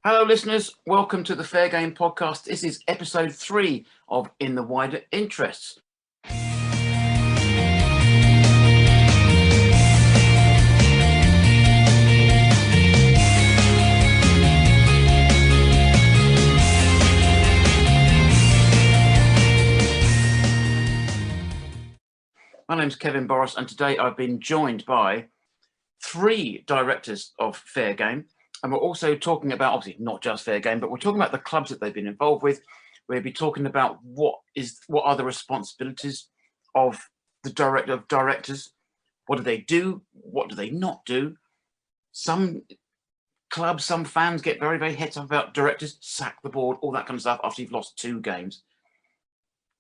Hello, listeners. Welcome to the Fair Game podcast. This is episode 3 of In the Wider Interests. My name's Kevin Borras, and today I've been joined by 3 directors of Fair Game. And we're also talking about, obviously, not just Fair Game, but we're talking about the clubs that they've been involved with. We'll be talking about what are the responsibilities of the directors. What do they do? What do they not do? Some clubs, some fans get very, very het up about directors, sack the board, all that kind of stuff after you've lost 2 games.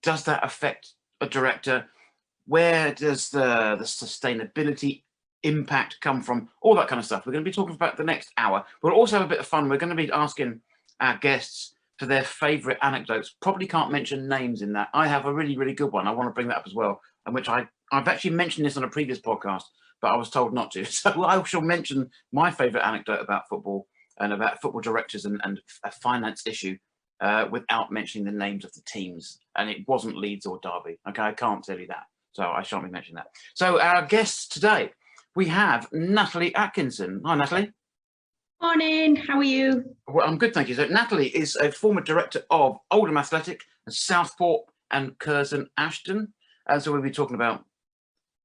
Does that affect a director? Where does the sustainability impact come from? All that kind of stuff. We're going to be talking about the next hour. We'll also have a bit of fun. We're going to be asking our guests for their favourite anecdotes. Probably can't mention names in that. I have a really, really good one. I want to bring that up as well, and which I've actually mentioned this on a previous podcast, but I was told not to. So I shall mention my favourite anecdote about football and about football directors and a finance issue without mentioning the names of the teams. And it wasn't Leeds or Derby. Okay, I can't tell you that. So I shan't be mentioning that. So our guests today, we have Natalie Atkinson. Hi, Natalie. Morning, how are you? Well, I'm good, thank you. So Natalie is a former director of Oldham Athletic and Southport and Curzon Ashton. And so we'll be talking about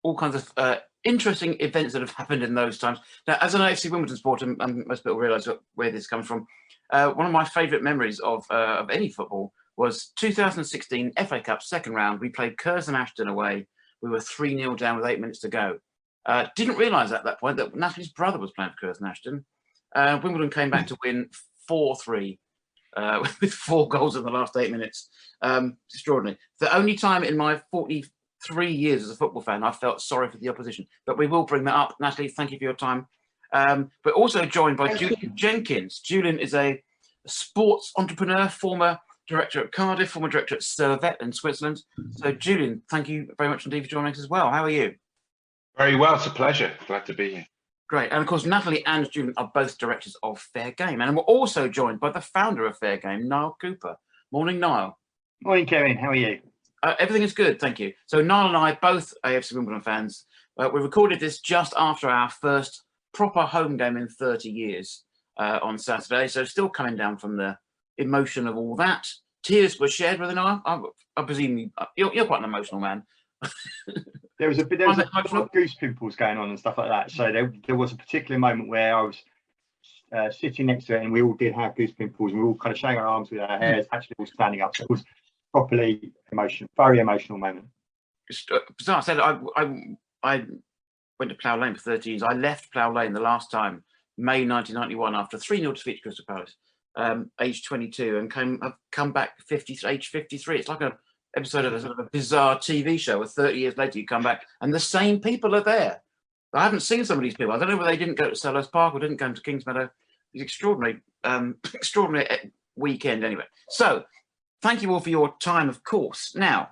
all kinds of interesting events that have happened in those times. Now, as an AFC Wimbledon supporter, and most people realise where this comes from, one of my favourite memories of any football was 2016 FA Cup second round. We played Curzon Ashton away. We were 3-0 down with 8 minutes to go. Didn't realise at that point that Natalie's brother was playing for Curzon Ashton. Wimbledon came back to win 4-3 with 4 goals in the last 8 minutes. Extraordinary. The only time in my 43 years as a football fan I felt sorry for the opposition. But we will bring that up. Natalie, thank you for your time. We're also joined by Julian Jenkins. Julian is a sports entrepreneur, former director at Cardiff, former director at Servette in Switzerland. So Julian, thank you very much indeed for joining us as well. How are you? Very well, it's a pleasure. Glad to be here. Great. And of course, Natalie and Julian are both directors of Fair Game. And we're also joined by the founder of Fair Game, Niall Couper. Morning, Niall. Morning, Kevin. How are you? Everything is good, thank you. So Niall and I, both AFC Wimbledon fans, we recorded this just after our first proper home game in 30 years on Saturday. So still coming down from the emotion of all that. Tears were shared with Niall. I presume you're quite an emotional man. There was a lot of goose pimples going on and stuff like that. So there was a particular moment where I was sitting next to it, and we all did have goose pimples, and we were all kind of showing our arms with our hairs, actually all standing up. So it was properly emotional, very emotional moment. So I said I went to Plough Lane for 30 years. I left Plough Lane the last time, May 1991, after 3-0 defeat to Crystal Palace, age 22, and I've come back age 53. It's like a episode of a sort of a bizarre TV show where 30 years later you come back and the same people are there. I haven't seen some of these people. I don't know whether they didn't go to Selhurst Park or didn't go to Kingsmeadow. It's extraordinary, extraordinary weekend anyway. So thank you all for your time, of course. Now,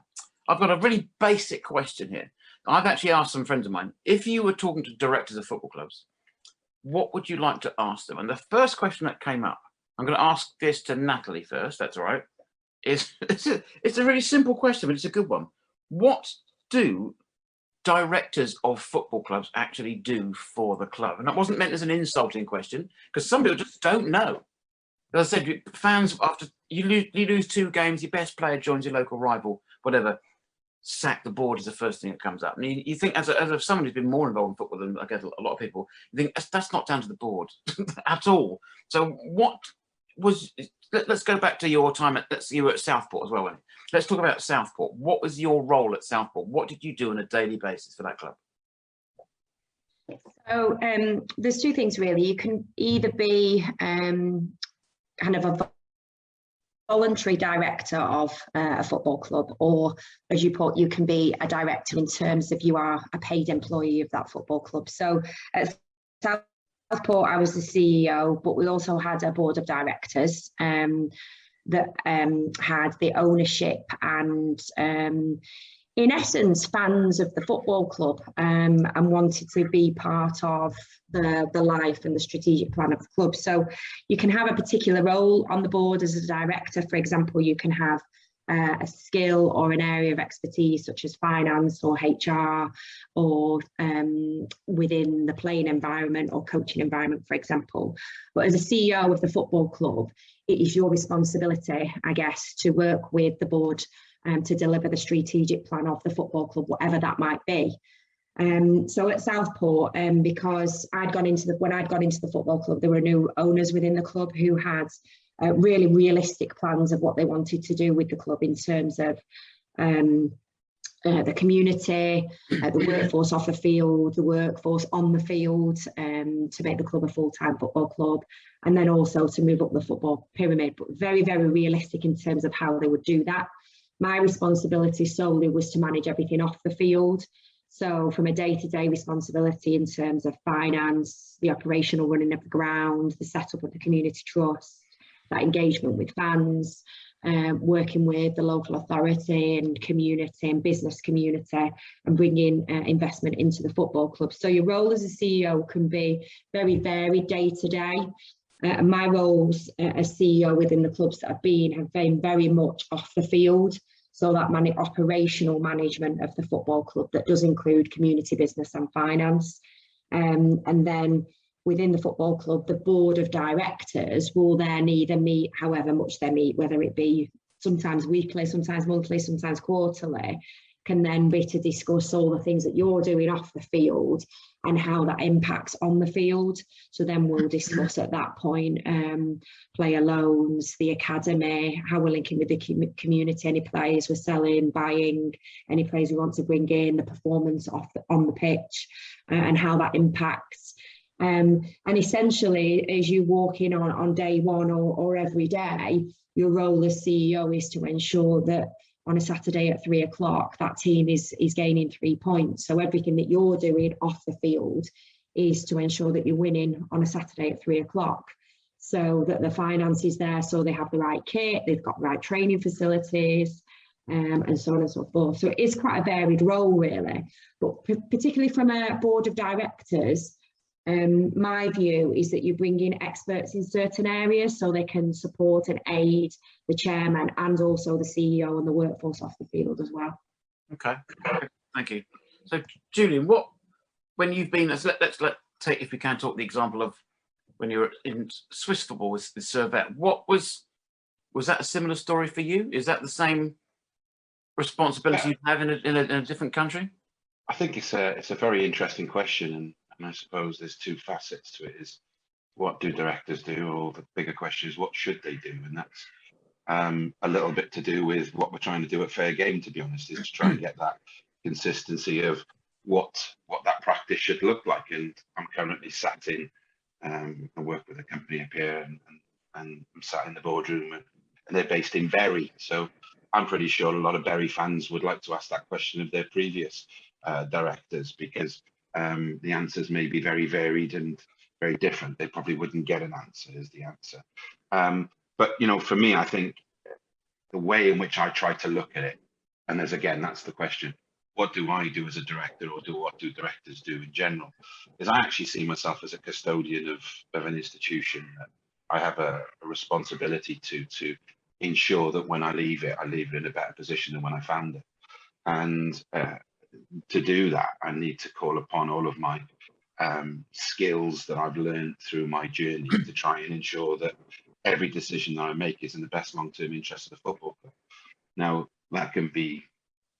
I've got a really basic question here. I've actually asked some friends of mine, if you were talking to directors of football clubs, what would you like to ask them? And the first question that came up, I'm going to ask this to Natalie first, that's all right. It's a really simple question, but it's a good one. What do directors of football clubs actually do for the club? And that wasn't meant as an insulting question, because some people just don't know. As I said, fans, after you lose 2 games, your best player joins your local rival, whatever, sack the board is the first thing that comes up. And you think, as someone who's been more involved in football than I guess a lot of people, you think that's not down to the board at all. So let's go back to your time you were at Southport as well. Let's talk about Southport. What was your role at Southport? What did you do on a daily basis for that club? So there's 2 things really. You can either be kind of a voluntary director of a football club, or as you put, you can be a director in terms of you are a paid employee of that football club. So at Southport, I was the CEO, but we also had a board of directors that had the ownership and in essence, fans of the football club and wanted to be part of the life and the strategic plan of the club. So you can have a particular role on the board as a director. For example, you can have a skill or an area of expertise such as finance or HR or within the playing environment or coaching environment, for example. But as a CEO of the football club, it is your responsibility, I guess, to work with the board to deliver the strategic plan of the football club, whatever that might be. So at Southport, because when I'd gone into the football club, there were new owners within the club who had really realistic plans of what they wanted to do with the club in terms of the community, the workforce off the field, the workforce on the field, to make the club a full-time football club, and then also to move up the football pyramid, but very, very realistic in terms of how they would do that. My responsibility solely was to manage everything off the field. So from a day-to-day responsibility in terms of finance, the operational running of the ground, the setup of the community trust, that engagement with fans, working with the local authority and community and business community, and bringing investment into the football club. So your role as a CEO can be very varied day to day. And my roles as CEO within the clubs that I've been have been very much off the field. So that operational management of the football club that does include community business and finance. And then within the football club, the board of directors will then either meet however much they meet, whether it be sometimes weekly, sometimes monthly, sometimes quarterly, can then be to discuss all the things that you're doing off the field and how that impacts on the field. So then we'll discuss at that point player loans, the academy, how we're linking with the community, any players we're selling, buying, any players we want to bring in, the performance on the pitch, and how that impacts. And essentially, as you walk in on day one or every day, your role as CEO is to ensure that on a Saturday at 3 o'clock, that team is gaining 3 points. So everything that you're doing off the field is to ensure that you're winning on a Saturday at 3 o'clock. So that the finance is there, so they have the right kit, they've got the right training facilities, and so on and so forth. So it is quite a varied role, really. But particularly from a board of directors, my view is that you bring in experts in certain areas so they can support and aid the chairman and also the CEO and the workforce off the field as well. Okay, thank you. So Julian, when you've been, let's take, if we can, talk the example of when you were in Swiss football with Servette. Was that a similar story for you? Is that the same responsibility you have in a different country? I think it's a very interesting question, and I suppose there's two facets to it. Is what do directors do, or the bigger question is what should they do? And that's a little bit to do with what we're trying to do at Fair Game, to be honest, is to try and get that consistency of what that practice should look like. And I'm currently sat in and work with a company up here, and I'm sat in the boardroom, and they're based in Bury. So I'm pretty sure a lot of Bury fans would like to ask that question of their previous directors, because the answers may be very varied and very different. They probably wouldn't get an answer is the answer. But, you know, for me, I think the way in which I try to look at it, and that's the question, what do I do as a director, or what do directors do in general, is I actually see myself as a custodian of an institution. That I have a responsibility to ensure that when I leave it in a better position than when I found it. And to do that, I need to call upon all of my skills that I've learned through my journey to try and ensure that every decision that I make is in the best long-term interest of the football club. Now, that can be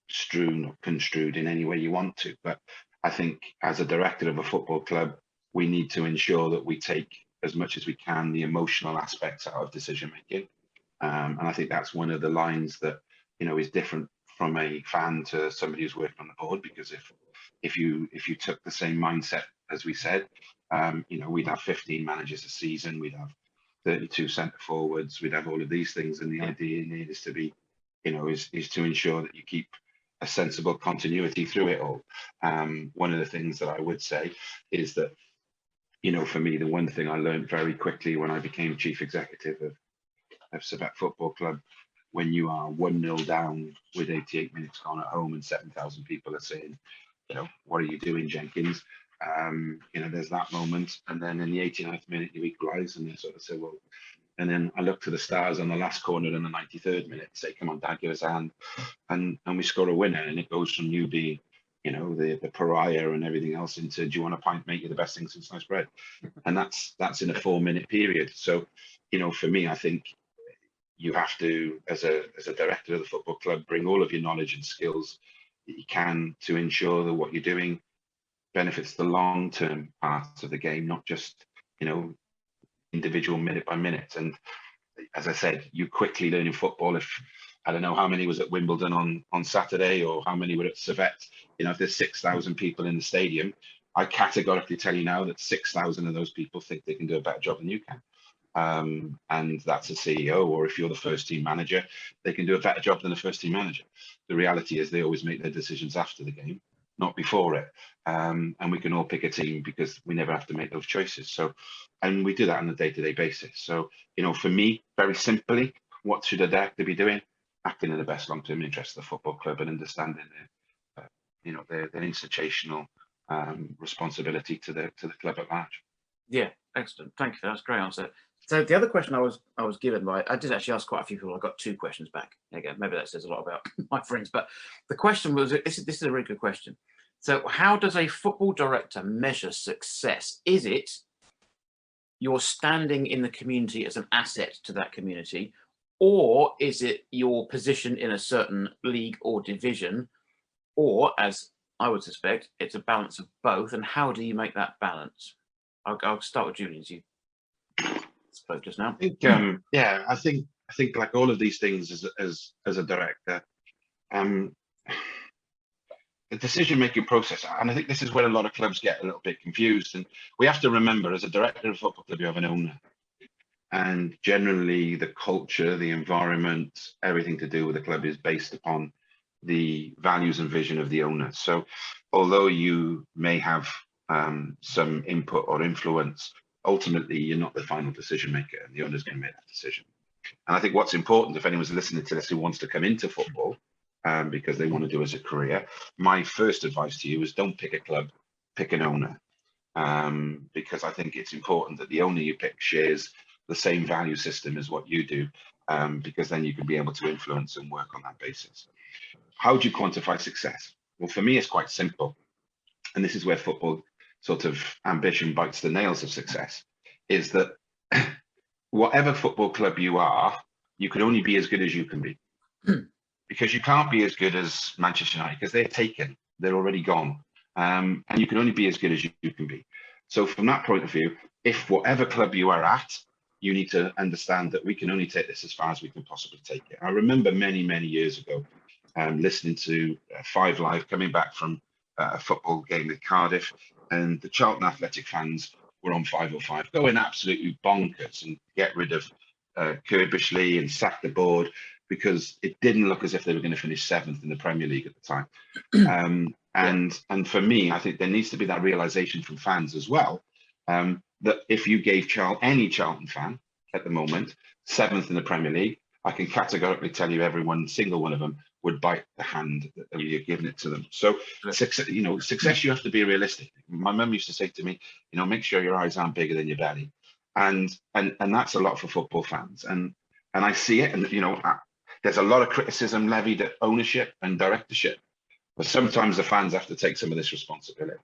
strewn or construed in any way you want to, but I think as a director of a football club, we need to ensure that we take as much as we can the emotional aspects out of decision making. And I think that's one of the lines that, you know, is different from a fan to somebody who's working on the board, because if you took the same mindset as we said, you know, we'd have 15 managers a season, we'd have 32 centre forwards, we'd have all of these things, and the idea is to be, you know, is to ensure that you keep a sensible continuity through it all. One of the things that I would say is that, you know, for me, the one thing I learned very quickly when I became chief executive of Servette Football Club when you are 1-0 down with 88 minutes gone at home and 7,000 people are saying, you know, what are you doing, Jenkins? You know, there's that moment. And then in the 89th minute, you equalise, and they sort of say, well, and then I look to the stars on the last corner in the 93rd minute, say, come on, Dad, give us a hand. And we score a winner, and it goes from you being, you know, the pariah and everything else into, do you want a pint, mate? You're the best thing since sliced bread. And that's in a 4-minute period. So, you know, for me, I think you have to, as a director of the football club, bring all of your knowledge and skills that you can to ensure that what you're doing benefits the long-term parts of the game, not just, you know, individual minute by minute. And as I said, you quickly learn in football. If I don't know how many was at Wimbledon on Saturday, or how many were at Servette, you know, if there's 6,000 people in the stadium, I categorically tell you now that 6,000 of those people think they can do a better job than you can. And that's a CEO, or if you're the first team manager, they can do a better job than the first team manager. The reality is they always make their decisions after the game, not before it. And we can all pick a team because we never have to make those choices. So, and we do that on a day-to-day basis. So, you know, for me, very simply, what should a director be doing? Acting in the best long-term interest of the football club and understanding you know, their institutional responsibility to the club at large. Yeah, excellent. Thank you. That's a great answer. So the other question I was given by, I did actually ask quite a few people. I got 2 questions back. Again, maybe that says a lot about my friends. But the question was, this is a really good question. So how does a football director measure success? Is it your standing in the community as an asset to that community, or is it your position in a certain league or division, or, as I would suspect, it's a balance of both? And how do you make that balance? I'll start with Julian, as you spoke just now. I think, yeah, I think like all of these things as a director, the decision-making process, and I think this is where a lot of clubs get a little bit confused. And we have to remember, as a director of a football club, you have an owner. And generally the culture, the environment, everything to do with the club is based upon the values and vision of the owner. So although you may have some input or influence, ultimately you're not the final decision maker, and the owner's going to make that decision. And I think what's important, if anyone's listening to this who wants to come into football because they want to do as a career, my first advice to you is don't pick a club, pick an owner. Because I think it's important that the owner you pick shares the same value system as what you do, because then you can be able to influence and work on that basis. How do you quantify success? Well, for me, it's quite simple. And this is where football sort of ambition bites the nails of success, is that whatever football club you are, you can only be as good as you can be. Because you can't be as good as Manchester United, because they're taken, they're already gone. And you can only be as good as you can be. So from that point of view, if whatever club you are at, you need to understand that we can only take this as far as we can possibly take it. I remember many, many years ago, listening to 5 Live, coming back from a football game with Cardiff, and the Charlton Athletic fans were on 505, going absolutely bonkers and get rid of Kirbishley and sack the board, because it didn't look as if they were going to finish 7th in the Premier League at the time. And for me, I think there needs to be that realization from fans as well, that if you gave any Charlton fan at the moment 7th in the Premier League, I can categorically tell you every single one of them would bite the hand that you're giving it to them. So success, you have to be realistic. My mum used to say to me, make sure your eyes aren't bigger than your belly. And that's a lot for football fans. And I see it, and there's a lot of criticism levied at ownership and directorship, but sometimes the fans have to take some of this responsibility.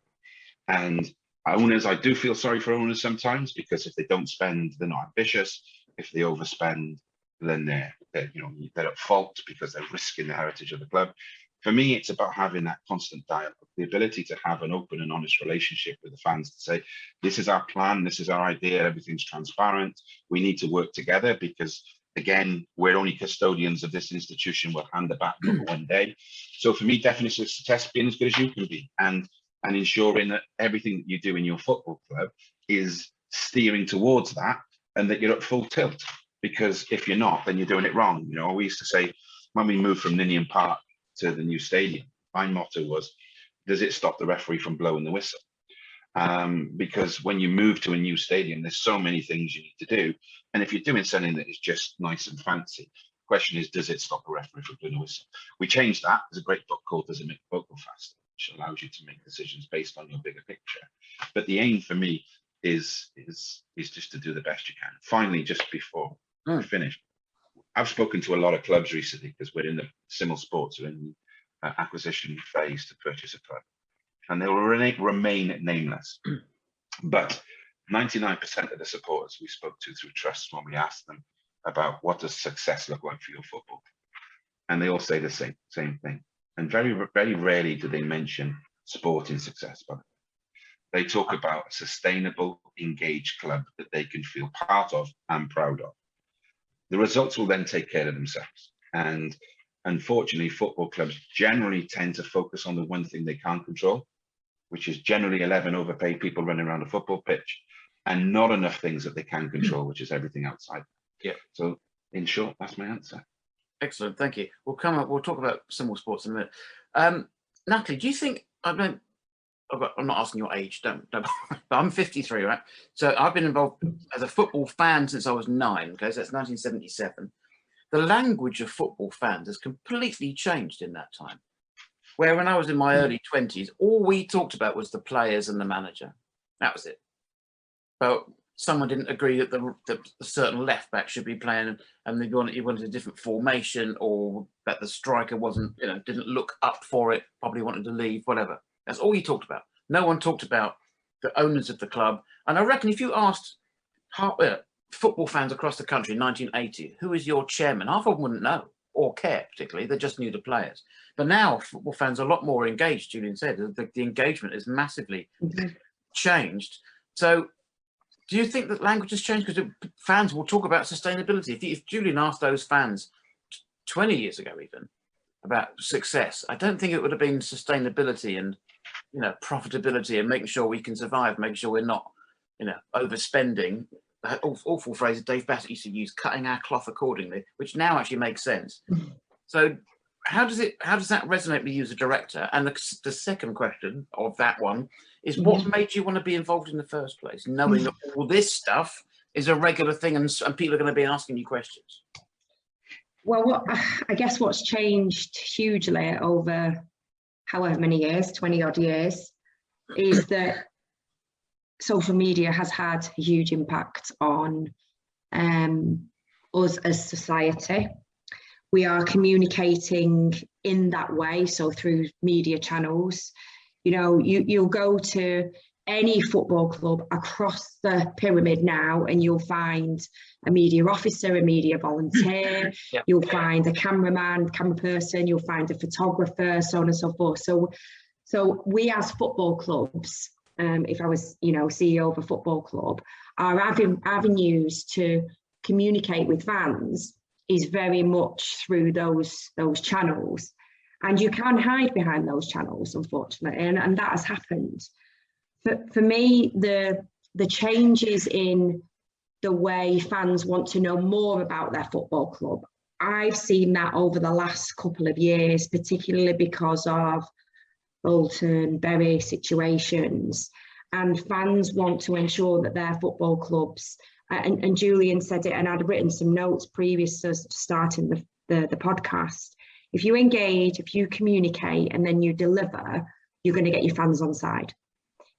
And owners, I do feel sorry for owners sometimes, because if they don't spend, they're not ambitious. If they overspend, then they're at fault because they're risking the heritage of the club. For me, it's about having that constant dialogue, the ability to have an open and honest relationship with the fans, to say, this is our plan, this is our idea, everything's transparent. We need to work together because, again, we're only custodians of this institution. We'll hand the baton over one day. So for me, definition of success, being as good as you can be, and ensuring that everything that you do in your football club is steering towards that, and that you're at full tilt. Because if you're not, then you're doing it wrong. We used to say, when we moved from Ninian Park to the new stadium, my motto was, does it stop the referee from blowing the whistle? Because when you move to a new stadium, there's so many things you need to do. And if you're doing something that is just nice and fancy, question is, does it stop a referee from blowing a whistle? We changed that. There's a great book called Does It Make Football Faster, which allows you to make decisions based on your bigger picture. But the aim for me is just to do the best you can. Finally, just before we finish, I've spoken to a lot of clubs recently because we're in the Simul Sports, we're in the acquisition phase to purchase a club, and they will remain nameless. But 99% of the supporters we spoke to through trusts, when we asked them about what does success look like for your football, and they all say the same thing. And very rarely do they mention sporting success, but they talk about a sustainable, engaged club that they can feel part of and proud of. The results will then take care of themselves. And unfortunately, football clubs generally tend to focus on the one thing they can't control, which is generally 11 overpaid people running around a football pitch, and not enough things that they can control, which is everything outside. Yeah. So in short, that's my answer. Excellent, thank you. We'll talk about Simul Sports in a minute. Natalie, do you think, I'm not asking your age, don't but I'm 53, right? So I've been involved as a football fan since I was 9, okay, so that's 1977. The language of football fans has completely changed in that time. Where when I was in my early 20s, all we talked about was the players and the manager. That was it. But someone didn't agree that the certain left back should be playing, and they wanted a different formation, or that the striker wasn't, didn't look up for it, probably wanted to leave, whatever. That's all you talked about. No one talked about the owners of the club. And I reckon if you asked football fans across the country in 1980, who is your chairman, half of them wouldn't know or care particularly. They just knew the players. But now football fans are a lot more engaged. Julian said the engagement is massively changed. So do you think that language has changed? Because fans will talk about sustainability. If Julian asked those fans 20 years ago even about success, I don't think it would have been sustainability and profitability and making sure we can survive, making sure we're not overspending. That awful phrase Dave Bassett used to use, cutting our cloth accordingly, which now actually makes sense. So how does that resonate with you as a director? And the second question of that one is, what made you want to be involved in the first place, knowing that all this stuff is a regular thing and people are going to be asking you questions? Well, I guess what's changed hugely over however many years, 20 odd years, is that social media has had a huge impact on us as society. We are communicating in that way, so through media channels. You'll go to any football club across the pyramid now and you'll find a media officer, a media volunteer, you'll find a camera person, you'll find a photographer, so on and so forth. So we as football clubs, if I was, CEO of a football club, our avenues to communicate with fans is very much through those channels. And you can hide behind those channels, unfortunately, and that has happened. For me, the changes in the way fans want to know more about their football club, I've seen that over the last couple of years, particularly because of Bolton, Bury situations. And fans want to ensure that their football clubs, and Julian said it, and I'd written some notes previous to starting the podcast. If you engage, if you communicate, and then you deliver, you're going to get your fans on side.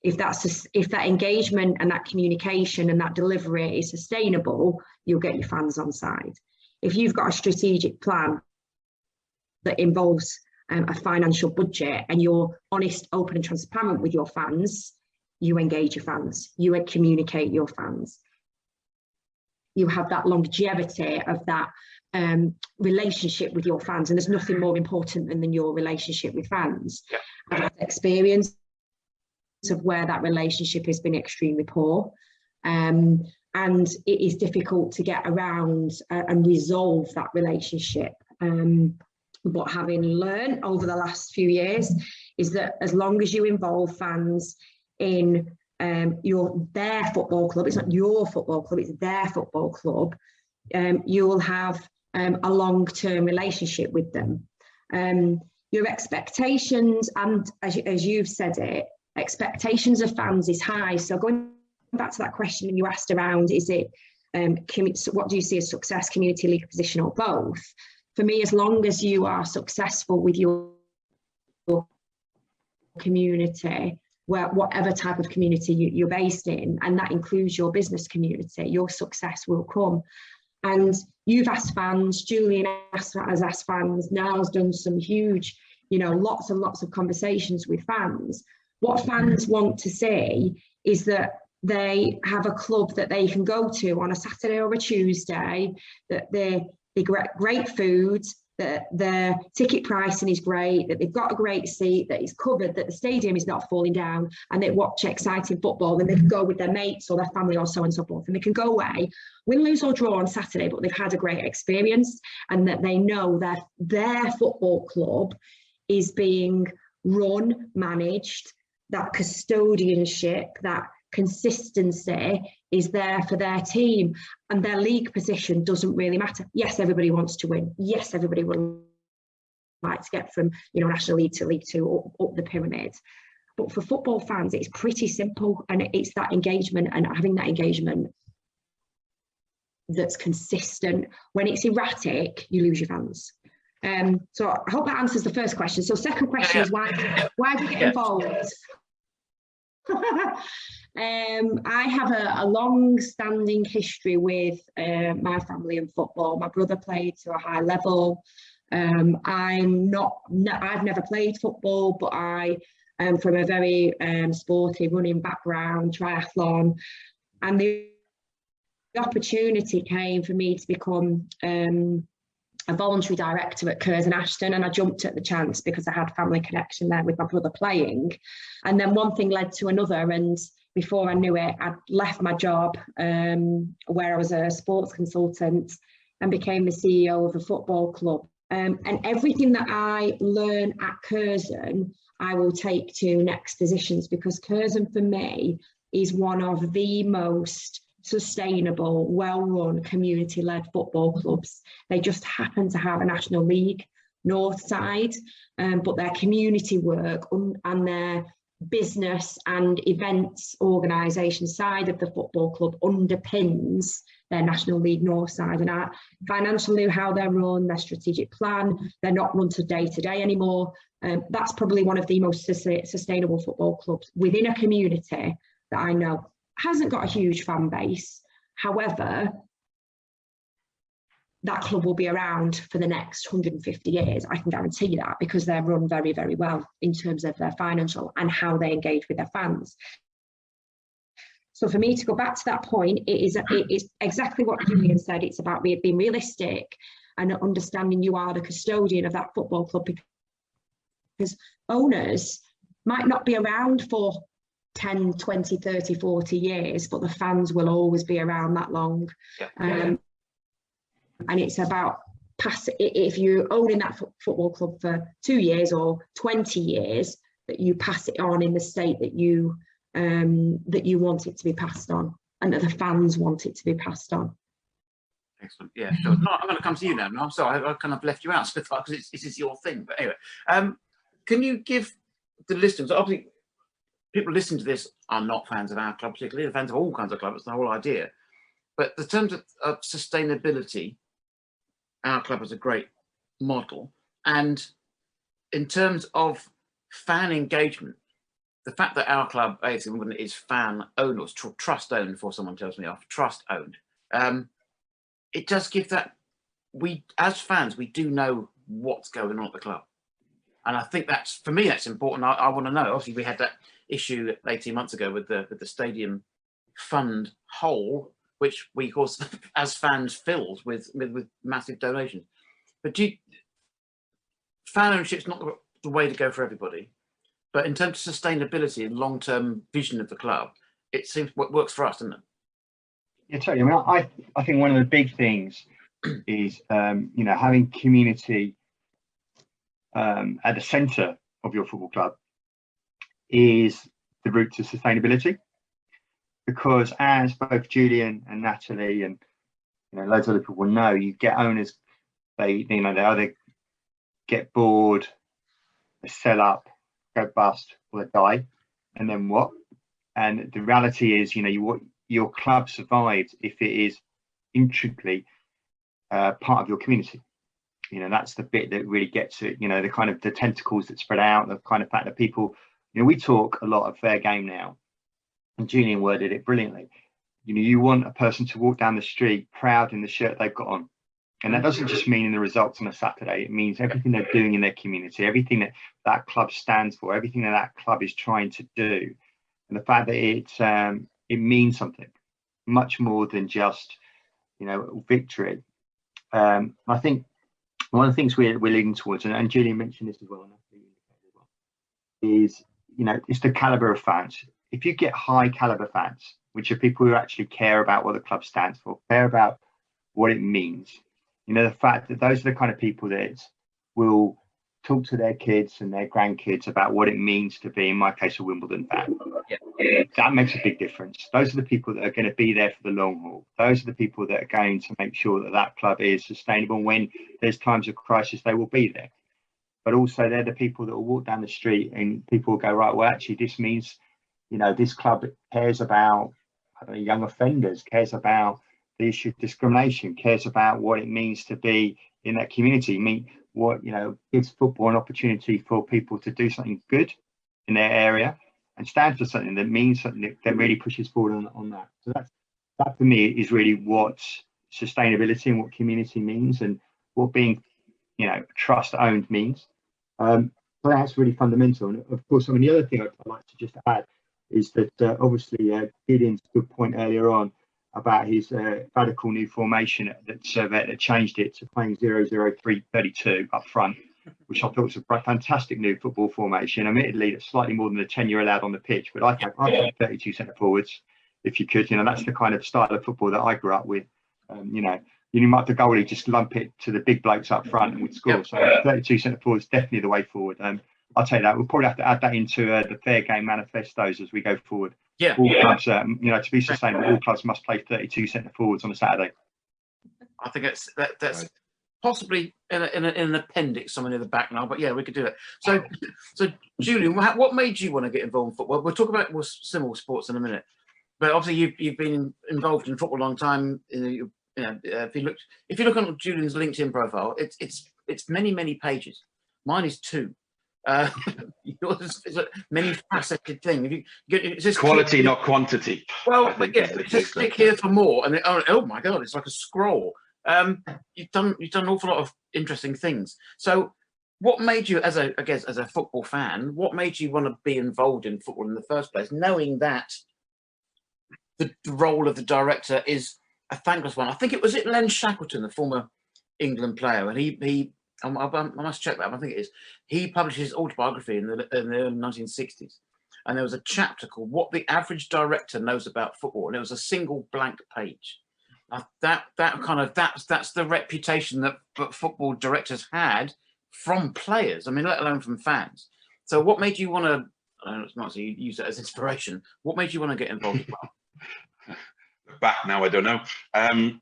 If that engagement and that communication and that delivery is sustainable, you'll get your fans on side. If you've got a strategic plan that involves a financial budget and you're honest, open and transparent with your fans, you engage your fans, you communicate your fans. You have that longevity of that relationship with your fans, and there's nothing more important than your relationship with fans. I've had experience of where that relationship has been extremely poor, and it is difficult to get around and resolve that relationship. But having learned over the last few years is that as long as you involve fans in their football club, it's not your football club, it's their football club, you will have a long-term relationship with them. Your expectations, and as you've said it, expectations of fans is high. So going back to that question you asked around, is it so what do you see as success, community, league position, or both? For me, as long as you are successful with your community, whatever type of community you're based in, and that includes your business community, your success will come. And you've asked fans, Julian has asked fans, Niall's done some huge, lots and lots of conversations with fans. What fans want to see is that they have a club that they can go to on a Saturday or a Tuesday, that they get great food, that their ticket pricing is great, that they've got a great seat, that it's covered, that the stadium is not falling down, and they watch exciting football, and they can go with their mates or their family or so on and so forth, and they can go away, win, lose or draw on Saturday, but they've had a great experience, and that they know that their football club is being run, managed, that custodianship, that consistency is there for their team, and their league position doesn't really matter. Yes, everybody wants to win. Yes, everybody would like to get from National League to League Two up the pyramid. But for football fans, it's pretty simple, and it's that engagement, and having that engagement that's consistent. When it's erratic, you lose your fans. So I hope that answers the first question. So second question is why do you get involved? I have a long-standing history with my family in football. My brother played to a high level. I've never played football, but I am from a very sporty running background, triathlon, and the opportunity came for me to become a voluntary director at Curzon Ashton, and I jumped at the chance because I had family connection there with my brother playing. And then one thing led to another, and before I knew it, I'd left my job where I was a sports consultant and became the CEO of a football club. And everything that I learn at Curzon, I will take to next positions, because Curzon for me is one of the most sustainable, well-run, community-led football clubs. They just happen to have a National League North side, but their community work and their business and events organisation side of the football club underpins their National League North side. And financially, how they're run, their strategic plan, they're not run to day anymore. That's probably one of the most sustainable football clubs within a community that I know. Hasn't got a huge fan base. However, that club will be around for the next 150 years. I can guarantee you that, because they're run very, very well in terms of their financial and how they engage with their fans. So for me to go back to that point, it is exactly what Julian said. It's about being realistic and understanding you are the custodian of that football club, because owners might not be around for 10, 20, 30, 40 years, but the fans will always be around that long. And it's about if you're owning that football club for 2 years or 20 years, that you pass it on in the state that you want it to be passed on, and that the fans want it to be passed on. Excellent. Yeah, sure. No, I'm going to come to you now. No, I'm sorry, I kind of left you out because this is your thing. But anyway, can you give the listeners, obviously, people listening to this are not fans of our club particularly, they're fans of all kinds of clubs, it's the whole idea. But in terms of sustainability, our club is a great model. And in terms of fan engagement, the fact that our club, AFC Wimbledon, is fan-owned, or trust-owned, before someone tells me off, trust-owned, it does give that, we, as fans, we do know what's going on at the club. And I think that's, for me, that's important. I want to know. Obviously, we had that issue 18 months ago with the stadium fund hole, which we, of course, as fans, filled with massive donations. But fan ownership is not the way to go for everybody. But in terms of sustainability and long-term vision of the club, it seems what works for us, doesn't it? Yeah, totally. I mean, I think one of the big things is having community at the centre of your football club is the route to sustainability, because as both Julian and Natalie and loads of other people know, you get owners, they either get bored, they sell up, go bust, or they die, and then what? And the reality is, your club survives if it is intricately part of your community. You know, that's the bit that really gets it, you know, the kind of the tentacles that spread out, the kind of fact that people, you know, we talk a lot of fair game now, and Julian worded it brilliantly. You know, you want a person to walk down the street proud in the shirt they've got on. And that doesn't just mean in the results on a Saturday. It means everything they're doing in their community, everything that that club stands for, everything that that club is trying to do. And the fact that it means something much more than just, you know, victory. I think one of the things we're leading towards, and Julian mentioned this as well, is, you know, it's the caliber of fans. If you get high caliber fans, which are people who actually care about what the club stands for, care about what it means, you know, the fact that those are the kind of people that will talk to their kids and their grandkids about what it means to be, in my case, a Wimbledon fan. Yeah. That makes a big difference. Those are the people that are going to be there for the long haul. Those are the people that are going to make sure that that club is sustainable. When there's times of crisis, they will be there. But also they're the people that will walk down the street and people will go, right, well, actually, this means, you know, this club cares about, I don't know, young offenders, cares about the issue of discrimination, cares about what it means to be in that community, mean what, you know, gives football an opportunity for people to do something good in their area and stand for something that means something that really pushes forward on that. So that for me is really what sustainability and what community means, and what being, you know, trust owned means. So that's really fundamental. And of course, I mean, the other thing I'd like to just add is that obviously Gideon's good point earlier on about his radical new formation that Servette that changed it to playing 0-0-3-32 up front, which I thought was a fantastic new football formation. Admittedly, it's slightly more than the 10 you're allowed on the pitch, but I think 32 centre forwards, if you could. You know, that's the kind of style of football that I grew up with. You know, you might the goalie just lump it to the big blokes up front and we'd score. Yep. So 32 centre forwards definitely the way forward. I'll take that. We'll probably have to add that into the fair game manifestos as we go forward. Yeah. All clubs, you know, to be sustainable, all clubs must play 32 centre forwards on a Saturday. I think that's possibly in an appendix somewhere near the back now, but yeah, we could do that. So Julian, what made you want to get involved in football? We'll talk about more similar sports in a minute, but obviously you've been involved in football a long time. You know, if you look on Julian's LinkedIn profile, it's many pages. Mine is 2. Yours is a many faceted thing. It's just quality, not quantity. Well, yeah, just click here for more, and oh my god, it's like a scroll. You've done an awful lot of interesting things. So, what made you, as a football fan, what made you want to be involved in football in the first place, knowing that the role of the director is a thankless one? I think it was Len Shackleton, the former England player, and he I must check that. I think it is. He published his autobiography in the early 1960s, and there was a chapter called "What the Average Director Knows About Football," and it was a single blank page. That's the reputation that football directors had from players. I mean, let alone from fans. So, what made you want to? I don't know, it's not so you use it as inspiration. What made you want to get involved? Back now, I don't know.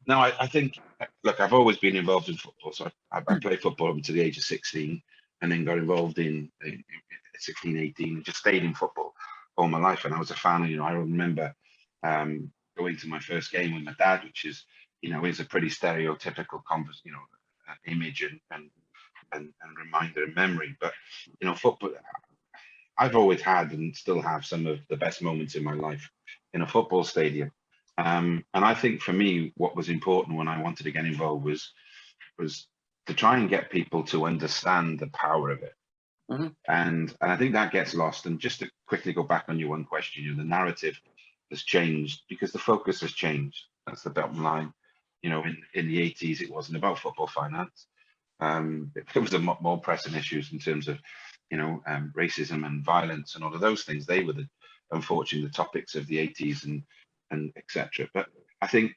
No, I think, look, I've always been involved in football. So I played football until the age of 16, and then got involved in 16, 18, and just stayed in football all my life. And I was a fan. You know, I remember going to my first game with my dad, which is, you know, is a pretty stereotypical image and reminder and memory. But, you know, football, I've always had and still have some of the best moments in my life in a football stadium. And I think for me, what was important when I wanted to get involved was to try and get people to understand the power of it. Mm-hmm. And I think that gets lost. And just to quickly go back on your one question, you know, the narrative has changed because the focus has changed. That's the bottom line. You know, in the 80s, it wasn't about football finance. It was more pressing issues in terms of, you know, racism and violence and all of those things. They were unfortunately the topics of the 80s and etc. But I think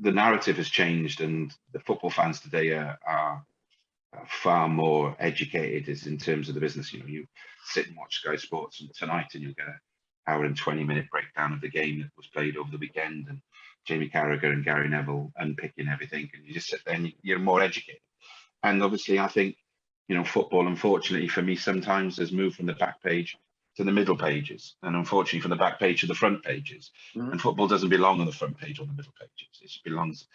the narrative has changed, and the football fans today are far more educated as in terms of the business. You know, you sit and watch Sky Sports tonight and you'll get an hour and 20-minute breakdown of the game that was played over the weekend, and Jamie Carragher and Gary Neville unpicking everything, and you just sit there and you're more educated. And obviously I think, you know, football, unfortunately for me, sometimes has moved from the back page to the middle pages, and unfortunately from the back page to the front pages. Mm-hmm. And football doesn't belong on the front page or the middle pages. It belongs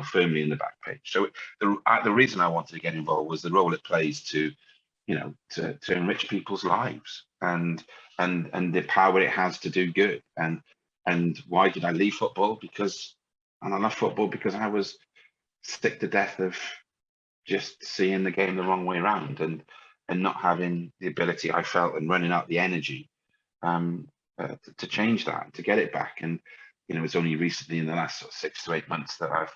firmly in the back page. So the reason I wanted to get involved was the role it plays to enrich people's lives and the power it has to do good. And why did I leave football? And I left football because I was sick to death of just seeing the game the wrong way around and not having the ability I felt and running out the energy to change that, to get it back. And it's only recently in the last 6 to 8 months that I've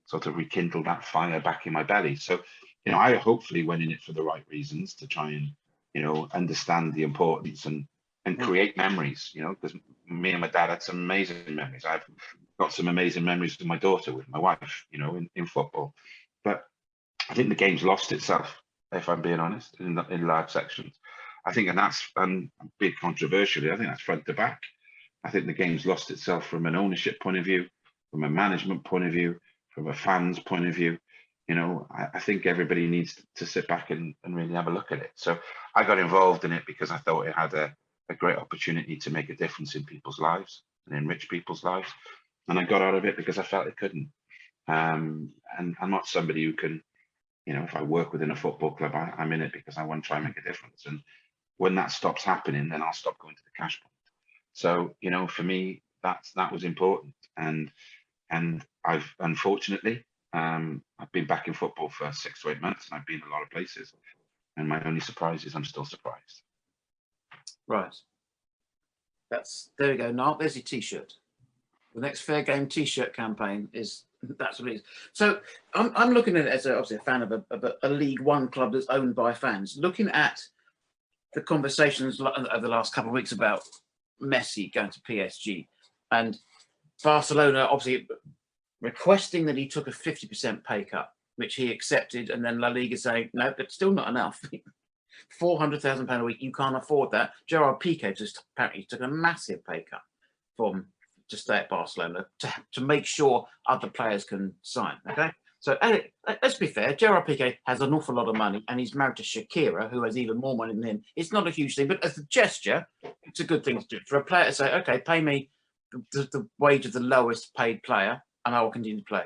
sort of rekindled that fire back in my belly. So I hopefully went in it for the right reasons, to try and understand the importance and create memories, because me and my dad had some amazing memories. I've got some amazing memories with my daughter, with my wife, in football. But I think the game's lost itself, if I'm being honest, in large sections. I think, and that's big controversially, I think that's front to back. I think the game's lost itself from an ownership point of view, from a management point of view, from a fan's point of view. I think everybody needs to sit back and really have a look at it. So I got involved in it because I thought it had a great opportunity to make a difference in people's lives and enrich people's lives. And I got out of it because I felt it couldn't. And I'm not somebody who can, if I work within a football club, I'm in it because I want to try and make a difference. And when that stops happening, then I'll stop going to the cash point. So, for me, that was important. And I've unfortunately, I've been back in football for 6 to 8 months, and I've been a lot of places. And my only surprise is I'm still surprised. Right. There we go, Niall. There's your T-shirt. The next Fair Game T-shirt campaign that's what it is. So I'm looking at it as obviously a fan of a League One club that's owned by fans. Looking at the conversations over the last couple of weeks about Messi going to PSG and Barcelona obviously requesting that he took a 50% pay cut, which he accepted, and then La Liga saying, no, it's still not enough. £400,000 a week, you can't afford that. Gerard Piqué just apparently took a massive pay cut to stay at Barcelona to make sure other players can sign. Okay, so let's be fair. Gerard Piqué has an awful lot of money, and he's married to Shakira, who has even more money than him. It's not a huge thing, but as a gesture, it's a good thing to do for a player to say, okay, pay me the wage of the lowest paid player, and I will continue to play.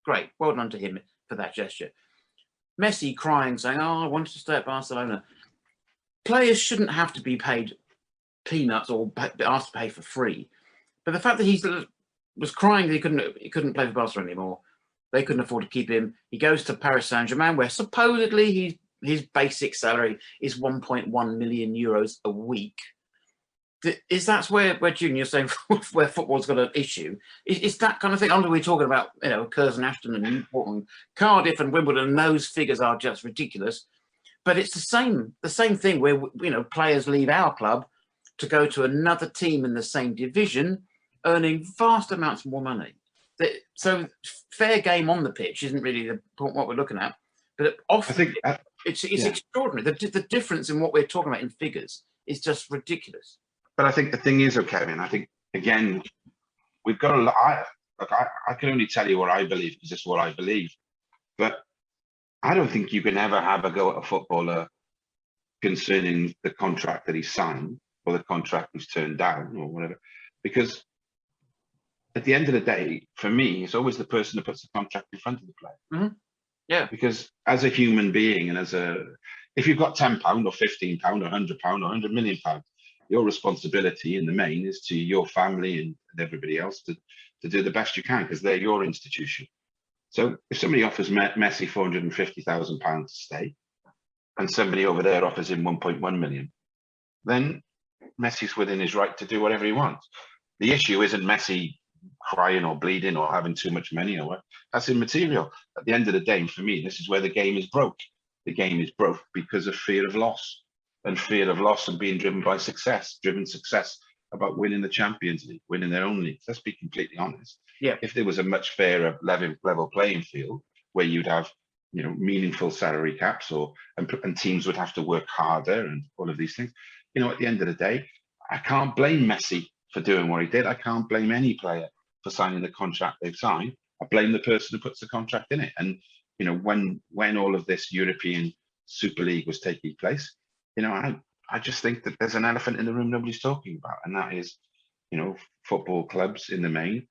Great, well done to him for that gesture. Messi crying, saying, "Oh, I wanted to stay at Barcelona." Players shouldn't have to be paid peanuts or asked to pay for free. But the fact that he was crying that he couldn't play for Barcelona anymore, they couldn't afford to keep him. He goes to Paris Saint-Germain, where supposedly his basic salary is 1.1 million euros a week. Is that where Junior's saying where football's got an issue? Is that kind of thing? We're talking about Curzon Ashton and Newport and Cardiff and Wimbledon, and those figures are just ridiculous. But it's the same thing where players leave our club to go to another team in the same division, earning vast amounts more money. So fair game on the pitch isn't really what we're looking at. But often I think it's extraordinary. The difference in what we're talking about in figures is just ridiculous. But I think the thing is, Kevin, I think, again, we've got a lot. I can only tell you what I believe because it's what I believe. But I don't think you can ever have a go at a footballer concerning the contract that he signed or the contract he's turned down or whatever. Because at the end of the day, for me, it's always the person that puts the contract in front of the player. Mm-hmm. Yeah. Because as a human being and if you've got £10 or £15 or £100 or £100 million, your responsibility in the main is to your family and everybody else to do the best you can because they're your institution. So if somebody offers Messi £450,000 to stay and somebody over there offers him 1.1 million, then Messi's within his right to do whatever he wants. The issue isn't Messi crying or bleeding or having too much money or what. That's immaterial. At the end of the day, for me, this is where the game is broke. The game is broke because of fear of loss. And fear of loss and being driven by success, about winning the Champions League, winning their own league. Let's be completely honest. Yeah. If there was a much fairer level playing field where you'd have, meaningful salary caps and teams would have to work harder and all of these things, at the end of the day, I can't blame Messi for doing what he did. I can't blame any player for signing the contract they've signed. I blame the person who puts the contract in it. And, when all of this European Super League was taking place, I just think that there's an elephant in the room nobody's talking about, and that is, football clubs in the main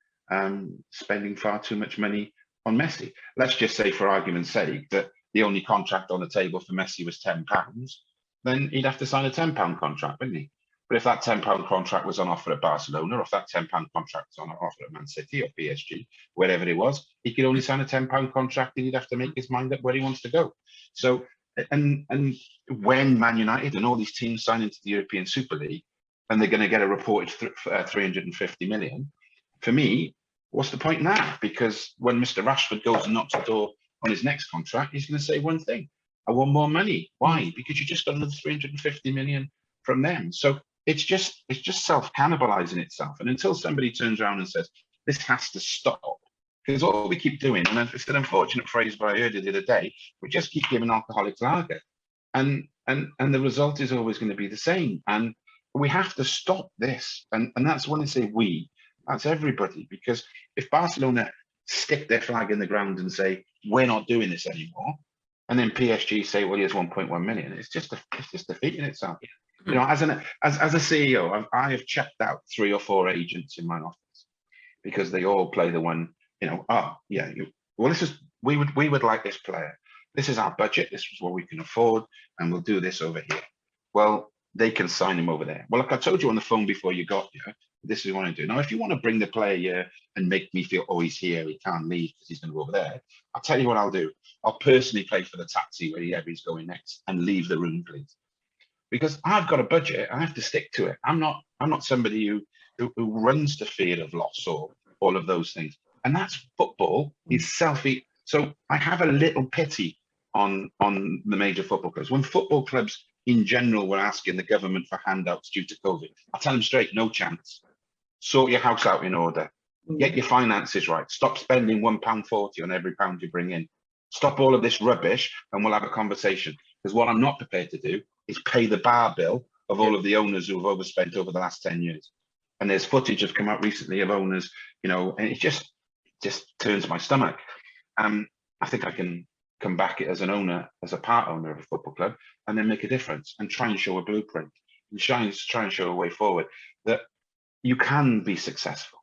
spending far too much money on Messi. Let's just say, for argument's sake, that the only contract on the table for Messi was £10, then he'd have to sign a £10 contract, wouldn't he? But if that £10 contract was on offer at Barcelona, or if that £10 contract was on offer at Man City or PSG, wherever it was, he could only sign a £10 contract, and he'd have to make his mind up where he wants to go. So, and when Man United and all these teams sign into the European Super League, and they're going to get a reported 350 million, for me, what's the point now? Because when Mr. Rashford goes and knocks the door on his next contract, he's going to say one thing: I want more money. Why? Because you just got another 350 million from them. So it's just self-cannibalizing itself. And until somebody turns around and says, this has to stop, because all we keep doing, and it's an unfortunate phrase, but I heard it the other day, we just keep giving alcoholics lager. And the result is always going to be the same. And we have to stop this. And that's when I say we, that's everybody. Because if Barcelona stick their flag in the ground and say, we're not doing this anymore, and then PSG say, well, here's 1.1 million, it's just defeating itself. You know, as a CEO, I have checked out 3 or 4 agents in my office, because they all play the one, you know, well, we would like this player. This is our budget. This is what we can afford, and we'll do this over here. Well, they can sign him over there. Well, like I told you on the phone before you got here, this is what I do. Now, if you want to bring the player here and make me feel, oh, he's here, he can't leave because he's going to go over there, I'll tell you what I'll do. I'll personally pay for the taxi wherever he's going next, and leave the room, please. Because I've got a budget, I have to stick to it. I'm not somebody who runs to fear of loss or all of those things. And that's football. It's selfie. So I have a little pity on the major football clubs. When football clubs in general were asking the government for handouts due to COVID, I tell them straight, no chance. Sort your house out in order. Get your finances right. Stop spending £1.40 on every pound you bring in. Stop all of this rubbish, and we'll have a conversation. Because what I'm not prepared to do is pay the bar bill of all of the owners who have overspent over the last 10 years. And there's footage have come out recently of owners, you know, and it just turns my stomach. I think I can come back as an owner, as a part owner of a football club, and then make a difference and try and show a blueprint and try and show a way forward that you can be successful.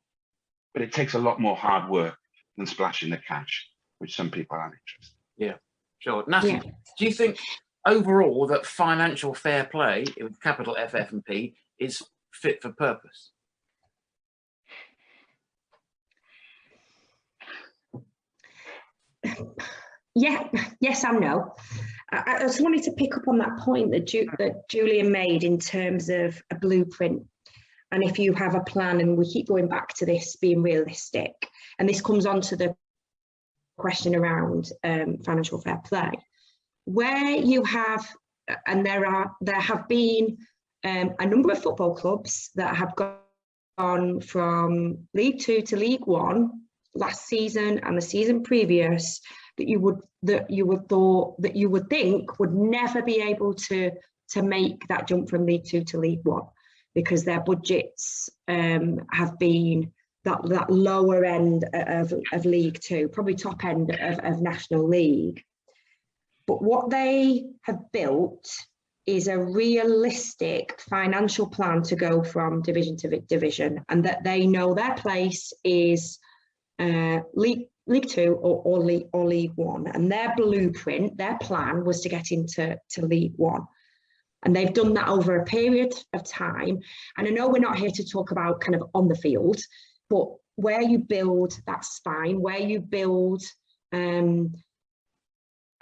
But it takes a lot more hard work than splashing the cash, which some people aren't interested in. Yeah, sure. Natalie, do you think overall that financial fair play, with capital F, F and P, is fit for purpose? Yeah, yes and no. I just wanted to pick up on that point that Julian made in terms of a blueprint. And if you have a plan, and we keep going back to this being realistic, and this comes on to the question around financial fair play, where you have, and there have been a number of football clubs that have gone from League Two to League One last season and the season previous, that you would think would never be able to make that jump from League Two to League One, because their budgets have been that lower end of League Two, probably top end of National League. But what they have built is a realistic financial plan to go from division to division, and that they know their place is League Two or League One, and their blueprint, their plan was to get into League One. And they've done that over a period of time. And I know we're not here to talk about kind of on the field, but where you build that spine, where you build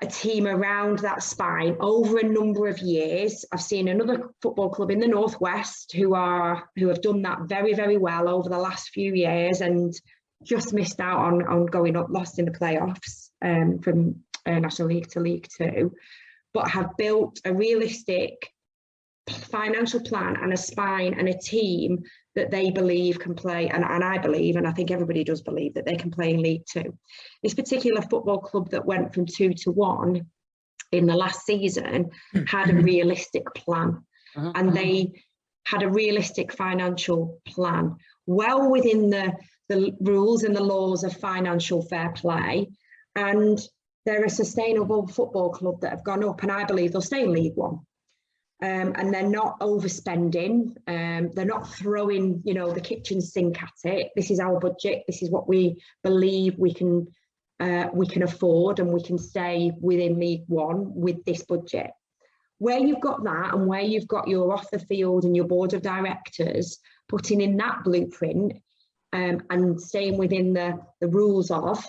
a team around that spine over a number of years. I've seen another football club in the Northwest who have done that very, very well over the last few years, and just missed out on going up, lost in the playoffs from National League to League Two, but have built a realistic financial plan and a spine and a team that they believe can play, and I believe, and I think everybody does believe, that they can play in League Two. This particular football club that went from 2 to 1 in the last season had a realistic plan, and they had a realistic financial plan, well within the rules and the laws of financial fair play, and they're a sustainable football club that have gone up, and I believe they'll stay in League One. And they're not overspending, they're not throwing, the kitchen sink at it. This is our budget, this is what we believe we can we can afford and we can stay within League One with this budget. Where you've got that and where you've got your off the field and your board of directors putting in that blueprint and staying within the rules of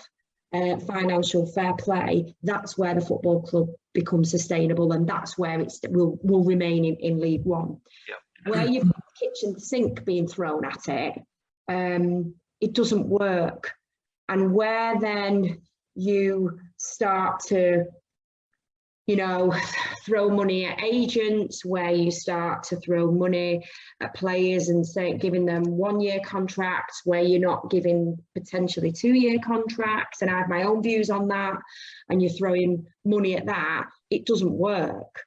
financial fair play, that's where the football club becomes sustainable, and that's where it will remain in League One. Yeah. Where you've got the kitchen sink being thrown at it, it doesn't work. And where then you start to, you know, throw money at agents, where you start to throw money at players and say giving them 1-year contracts, where you're not giving potentially 2-year contracts, and I have my own views on that, and you're throwing money at that, it doesn't work.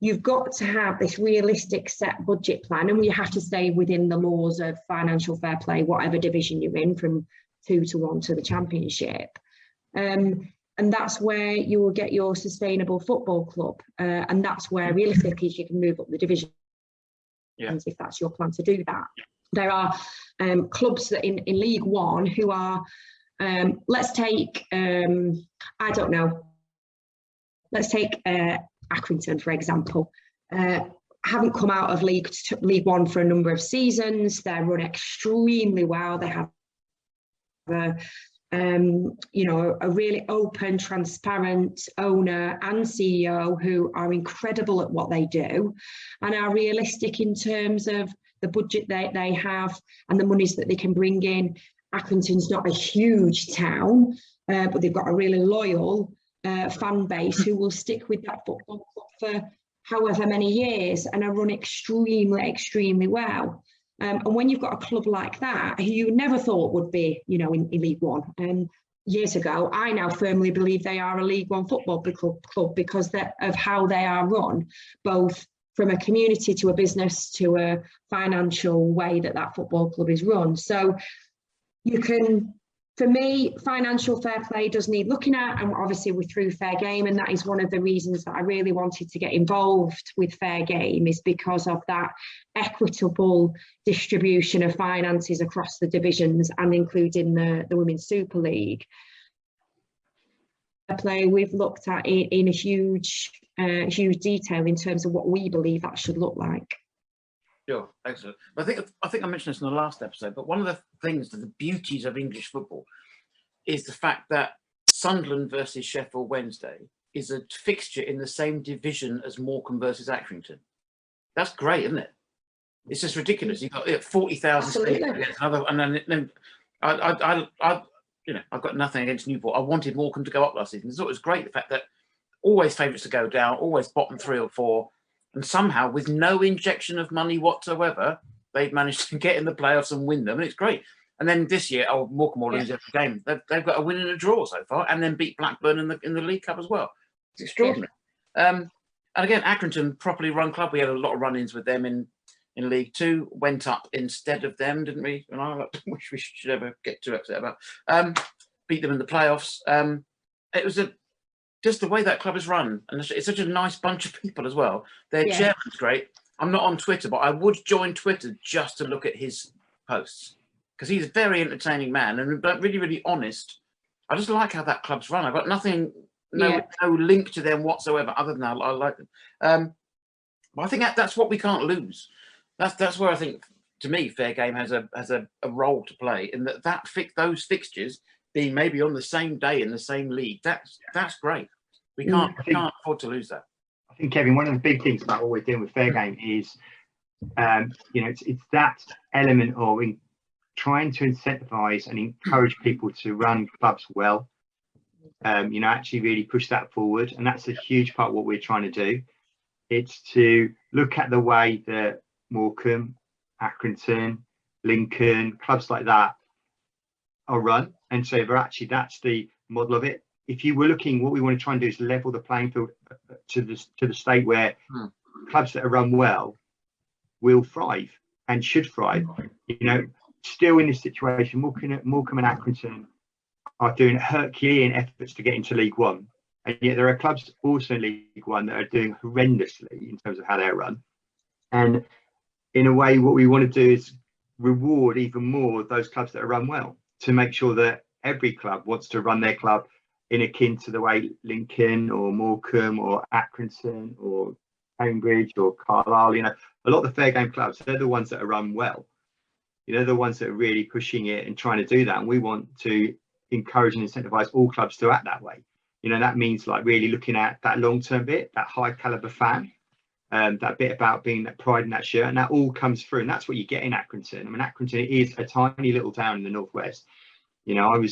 You've got to have this realistic set budget plan, and you have to stay within the laws of financial fair play, whatever division you're in, from 2 to 1 to the Championship. And that's where you will get your sustainable football club. And that's where realistically you can move up the division, if that's your plan to do that. There are clubs that in League One who are, let's take, I don't know, let's take Accrington, for example. Haven't come out of League One for a number of seasons. They're run extremely well. They have you know, a really open, transparent owner and CEO who are incredible at what they do and are realistic in terms of the budget they have and the monies that they can bring in. Accrington's not a huge town, but they've got a really loyal fan base who will stick with that football club for however many years and are run extremely well. And when you've got a club like that, who you never thought would be, you know, in League One, years ago, I now firmly believe they are a League One football club because of how they are run, both from a community to a business to a financial way that football club is run. So you can, for me, financial fair play does need looking at, and obviously we're through fair game, and that is one of the reasons that I really wanted to get involved with fair game, is because of that equitable distribution of finances across the divisions and including the Women's Super League. Play we've looked at in a huge detail in terms of what we believe that should look like. Sure, excellent. I think I mentioned this in the last episode, but one of the things, the beauties of English football is the fact that Sunderland versus Sheffield Wednesday is a fixture in the same division as Morecambe versus Accrington. That's great, isn't it? It's just ridiculous. You've got 40,000 against another, and then you know, I've got nothing against Newport. I wanted Morecambe to go up last season. So it was great, the fact that always favourites to go down, always bottom 3 or 4, and somehow with no injection of money whatsoever, they've managed to get in the playoffs and win them, and it's great. And then this year, Morecambe will lose every game. They've got a win and a draw so far, and then beat Blackburn in the League Cup as well. It's extraordinary. And again, Accrington, properly run club. We had a lot of run-ins with them in League Two. Went up instead of them, didn't we? And I wish we should ever get too upset about. Beat them in the playoffs. It was just the way that club is run, and it's such a nice bunch of people as well. Their chairman's great. I'm not on Twitter, but I would join Twitter just to look at his posts, because he's a very entertaining man and really honest. I just like how that club's run. I've got nothing, no link to them whatsoever, other than I like them. But I think that's what we can't lose. That's where I think, to me, fair game has a role to play in those fixtures being maybe on the same day in the same league. That's great. We can't afford to lose that. I think, Kevin, one of the big things about what we're doing with fair game is, you know, it's that element of trying to incentivize and encourage people to run clubs well. You know, actually really push that forward, and that's a huge part of what we're trying to do. It's to look at the way that Morecambe, Accrington, Lincoln, clubs like that are run, and so that's the model of it. If you were looking, what we want to try and do is level the playing field to the state where clubs that are run well will thrive and should thrive. You know, still in this situation, Morecambe and Accrington are doing Herculean efforts to get into League One, and yet there are clubs also in League One that are doing horrendously in terms of how they're run. And in a way, what we want to do is reward even more those clubs that are run well, to make sure that every club wants to run their club in akin to the way Lincoln or Morecambe or Accrington or Cambridge or Carlisle, you know, a lot of the fair game clubs, they're the ones that are run well. You know, the ones that are really pushing it and trying to do that. And we want to encourage and incentivize all clubs to act that way. You know, that means like really looking at that long-term bit, that high caliber fan, that bit about being that pride in that shirt, and that all comes through. And that's what you get in Accrington. I mean, Accrington is a tiny little town in the northwest. You know, I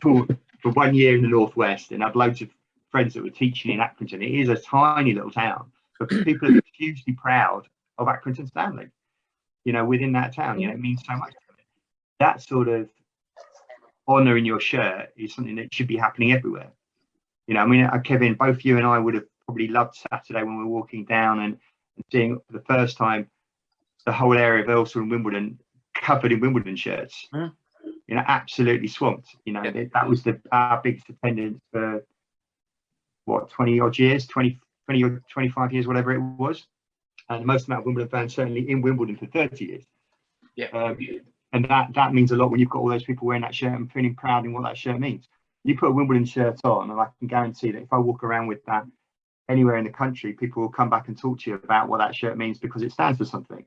taught for 1 year in the northwest, and I've loads of friends that were teaching in Accrington. It is a tiny little town, but people are hugely proud of Accrington Stanley. You know, within that town, you know, it means so much to them. That sort of honour in your shirt is something that should be happening everywhere. You know, I mean, Kevin, both you and I would have probably loved Saturday when we were walking down and seeing for the first time the whole area of Ulster and Wimbledon covered in Wimbledon shirts. You know, absolutely swamped. You know, that was our biggest attendance for what, 20 odd years, 20 or 25 years, whatever it was. And the most amount of Wimbledon fans certainly in Wimbledon for 30 years. Yeah. And that means a lot when you've got all those people wearing that shirt and feeling proud in what that shirt means. You put a Wimbledon shirt on, and I can guarantee that if I walk around with that anywhere in the country, people will come back and talk to you about what that shirt means because it stands for something.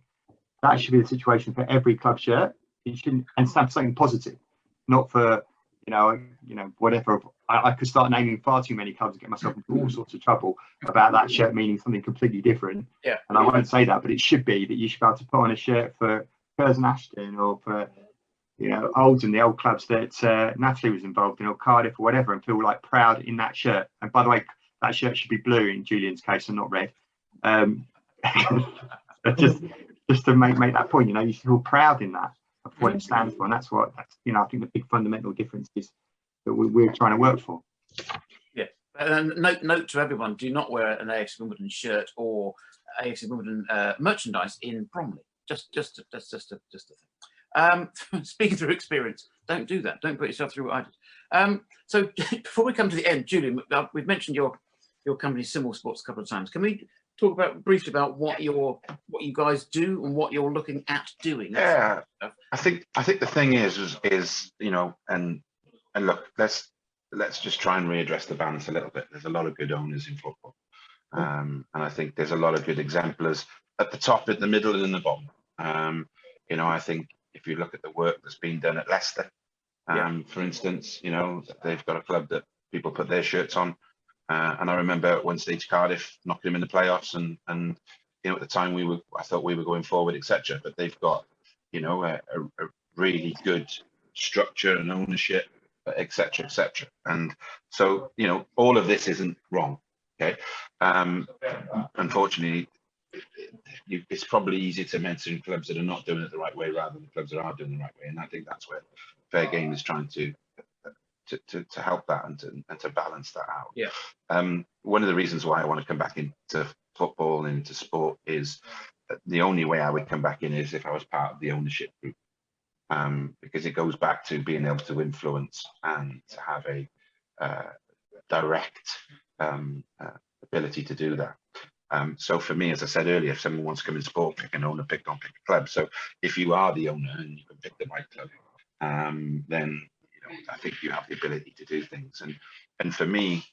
That should be the situation for every club shirt. It shouldn't, and stand for something positive, not for you know whatever. I could start naming far too many clubs and get myself into all sorts of trouble about that shirt meaning something completely different. Yeah. And I won't say that, but it should be that you should be able to put on a shirt for Curzon Ashton or for, you know, Oldham, the old clubs that Natalie was involved in, or Cardiff or whatever, and feel like proud in that shirt. And by the way, that shirt should be blue in Julian's case and not red. Just to make that point, you know, you should feel proud in that of what it stands for, and that's you know, I think the big fundamental difference is that we're trying to work for. Yeah, and note to everyone: do not wear an AFC Wimbledon shirt or AFC Wimbledon merchandise in Bromley. Just a thing. Speaking through experience, don't do that. Don't put yourself through what I did. So before we come to the end, Julian, we've mentioned your company, Symbol Sports, a couple of times. Can we talk briefly about what you guys do and what you're looking at doing? Yeah, I think the thing is you know, and look, let's just try and readdress the balance a little bit. There's a lot of good owners in football, and I think there's a lot of good exemplars at the top, at the middle, and in the bottom. You know, I think if you look at the work that's been done at Leicester, for instance, you know, they've got a club that people put their shirts on. And I remember at one stage Cardiff knocking them in the playoffs, and you know, at the time I thought we were going forward, etc. But they've got, you know, a really good structure and ownership, etc., etc. And so, you know, all of this isn't wrong. Okay, unfortunately, it's probably easier to mention clubs that are not doing it the right way rather than clubs that are doing it the right way. And I think that's where Fair Game is trying to help that and to balance that out. Yeah. One of the reasons why I want to come back into football and into sport is that the only way I would come back in is if I was part of the ownership group, because it goes back to being able to influence and to have a direct ability to do that. So for me, as I said earlier, if someone wants to come in sport, pick an owner, pick a club. So if you are the owner and you can pick the right club, then I think you have the ability to do things. And for me,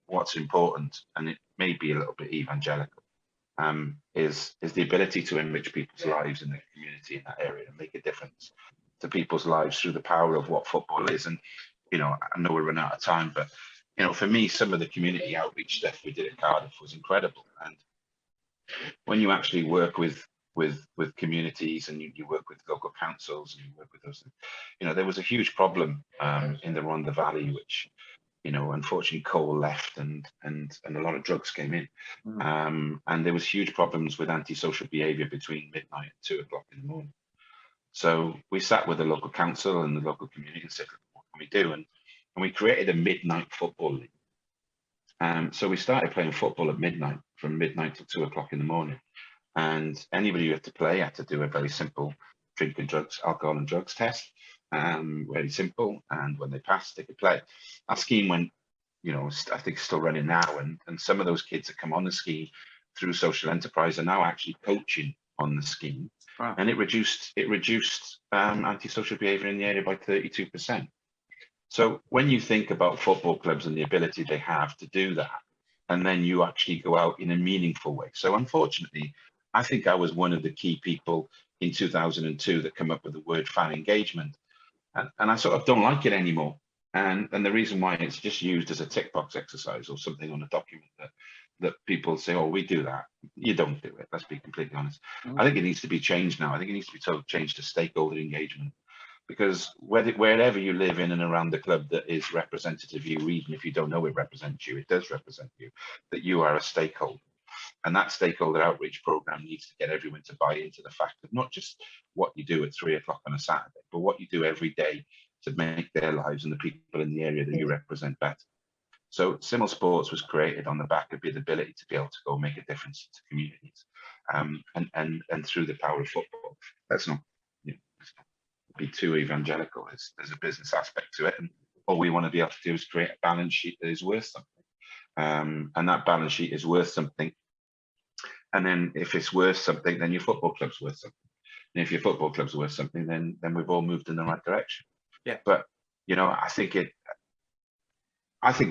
what's important, and it may be a little bit evangelical, is the ability to enrich people's lives in the community in that area and make a difference to people's lives through the power of what football is. And, you know, I know we're running out of time, but, you know, for me, some of the community outreach stuff we did at Cardiff was incredible. And when you actually work with communities and you work with local councils and you work with those, you know, there was a huge problem in the Rhondda Valley, which, you know, unfortunately coal left and a lot of drugs came in. And there was huge problems with antisocial behaviour between midnight and 2 o'clock in the morning. So we sat with the local council and the local community and said, what can we do? And we created a midnight football league. So we started playing football at midnight, from midnight till 2 o'clock in the morning. And anybody who had to play had to do a very simple alcohol and drugs test. Very simple. And when they passed, they could play. Our scheme went, you know, I think it's still running now. And some of those kids that come on the scheme through social enterprise are now actually coaching on the scheme. Wow. And it reduced antisocial behaviour in the area by 32%. So when you think about football clubs and the ability they have to do that, and then you actually go out in a meaningful way. So unfortunately, I think I was one of the key people in 2002 that come up with the word fan engagement. And I sort of don't like it anymore. And the reason why, it's just used as a tick box exercise or something on a document that people say, oh, we do that. You don't do it. Let's be completely honest. I think it needs to be changed now. I think it needs to be changed to stakeholder engagement. Because wherever you live in and around the club that is representative of you, even if you don't know it represents you, it does represent you, that you are a stakeholder. And that stakeholder outreach program needs to get everyone to buy into the fact of not just what you do at 3 o'clock on a Saturday, but what you do every day to make their lives and the people in the area that you represent better. So Simul Sports was created on the back of the ability to be able to go make a difference to communities, and through the power of football. Let's not, let's not be too evangelical. There's a business aspect to it, and all we want to be able to do is create a balance sheet that is worth something, and that balance sheet is worth something. And then if it's worth something, then your football club's worth something. And if your football club's worth something, then we've all moved in the right direction. Yeah. But I think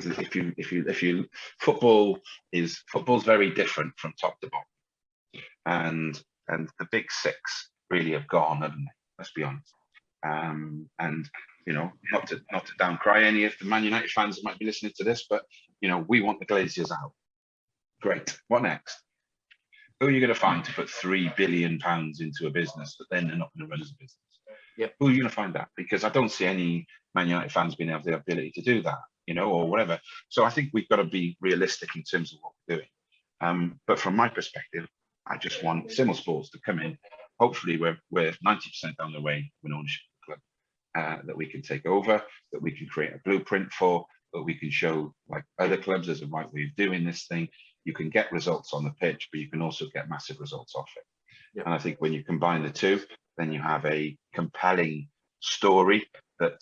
that if you football's very different from top to bottom, and the big six really have gone, haven't they? Let's be honest. And not to down cry any of the Man United fans that might be listening to this, but we want the Glaziers out. Great. What next? Who are you going to find to put £3 billion into a business that then they're not going to run as a business? Yep. Who are you going to find that? Because I don't see any Man United fans being able the ability to do that, or whatever. So I think we've got to be realistic in terms of what we're doing. But from my perspective, I just want Simul Sports to come in. Hopefully, we're 90% down the way with ownership of the club, that we can take over, that we can create a blueprint for, that we can show like other clubs there's a right way of doing this thing. You can get results on the pitch, but you can also get massive results off it. Yep. And I think when you combine the two, then you have a compelling story that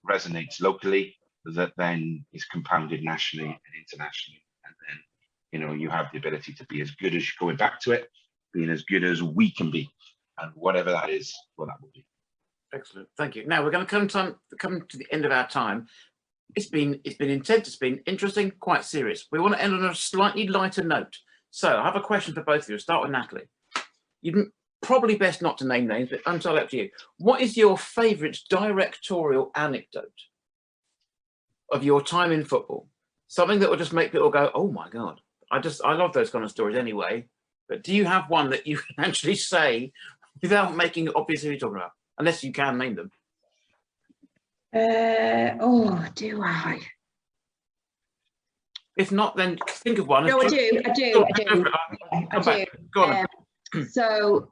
resonates locally, that then is compounded nationally and internationally. And then, you have the ability to be as good as, going back to it, being as good as we can be. And whatever that is, well, that will be. Excellent. Thank you. Now we're going to come to the end of our time. It's been intense, it's been interesting, quite serious. We want to end on a slightly lighter note. So I have a question for both of you. I'll start with Natalie. You'd probably best not to name names, but I'm entirely up to you. What is your favourite directorial anecdote of your time in football? Something that will just make people go, oh my God. I love those kind of stories anyway. But do you have one that you can actually say without making it obvious who you're talking about? Unless you can name them. Do I? If not, then think of one. No, I do. Go on. So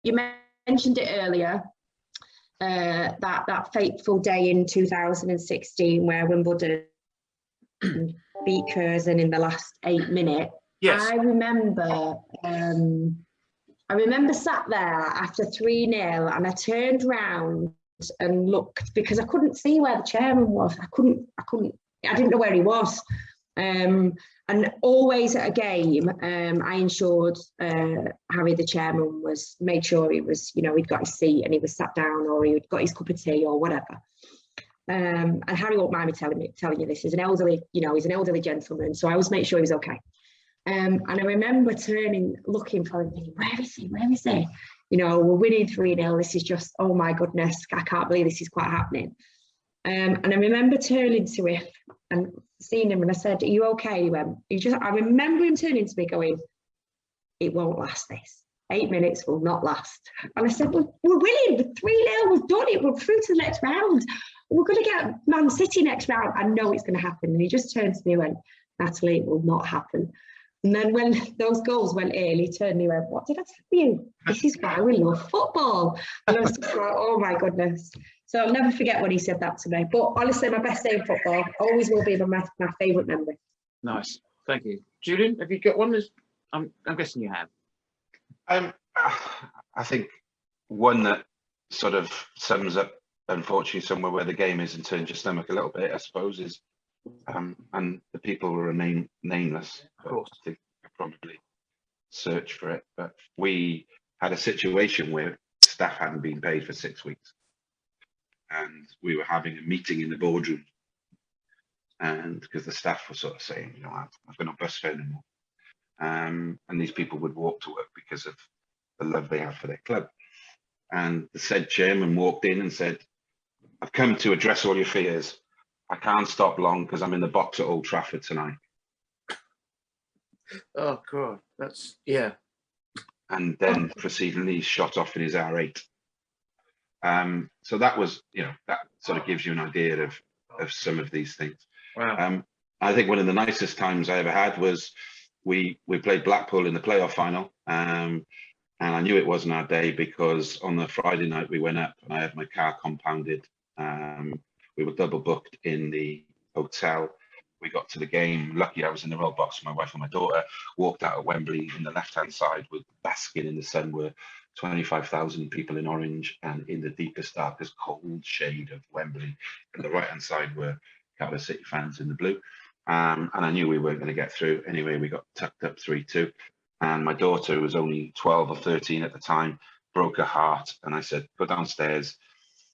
you mentioned it earlier, that fateful day in 2016 where Wimbledon beat Curzon in the last 8 minutes. Yes. I remember sat there after 3-0 and I turned round and looked because I couldn't see where the chairman was. I didn't know where he was. And always at a game, I ensured Harry, the chairman, made sure he was, he'd got his seat and he was sat down, or he'd got his cup of tea or whatever. And Harry won't mind me telling you this. He's an elderly gentleman, so I always make sure he was okay. And I remember looking for him, thinking, where is he? We're winning 3-0. This is just, oh my goodness, I can't believe this is quite happening. And I remember turning to him and seeing him, and I said, are you okay? He went, I remember him turning to me going, it won't last this. 8 minutes will not last. And I said, we're winning, we're 3-0, we've done it, we're through to the next round. We're going to get Man City next round. I know it's going to happen. And he just turned to me and went, Natalie, it will not happen. And then when those goals went in, he turned and he went, what did I tell you? This is why we love football. And I was just like, oh my goodness. So I'll never forget when he said that to me. But honestly, my best day in football always will be my favourite memory. Nice. Thank you. Julian, have you got one? I'm guessing you have. I think one that sort of sums up, unfortunately, somewhere where the game is and turns your stomach a little bit, I suppose, is and the people will remain nameless. Of course. I think I probably search for it. But we had a situation where staff hadn't been paid for 6 weeks. and we were having a meeting in the boardroom, and because the staff were sort of saying, you know, I've got no bus fare anymore, and these people would walk to work because of the love they have for their club. And the said chairman walked in and said, I've come to address all your fears. I can't stop long because I'm in the box at Old Trafford tonight. Oh God, that's, yeah. And then proceedingly shot off in his R8. So that was, you know, that sort of gives you an idea of some of these things. Wow. I think one of the nicest times I ever had was we played Blackpool in the playoff final. And I knew it wasn't our day because on the Friday night we went up and I had my car compounded. We were double booked in the hotel. We got to the game. Lucky I was in the roll box with my wife and my daughter. Walked out of Wembley in the left-hand side with basking in the sun were 25,000 people in orange, and in the deepest, darkest, cold shade of Wembley. And the right-hand side were Cardiff City fans in the blue. And I knew we weren't going to get through. Anyway, we got tucked up 3-2. And my daughter, who was only 12 or 13 at the time, broke her heart. And I said, go downstairs,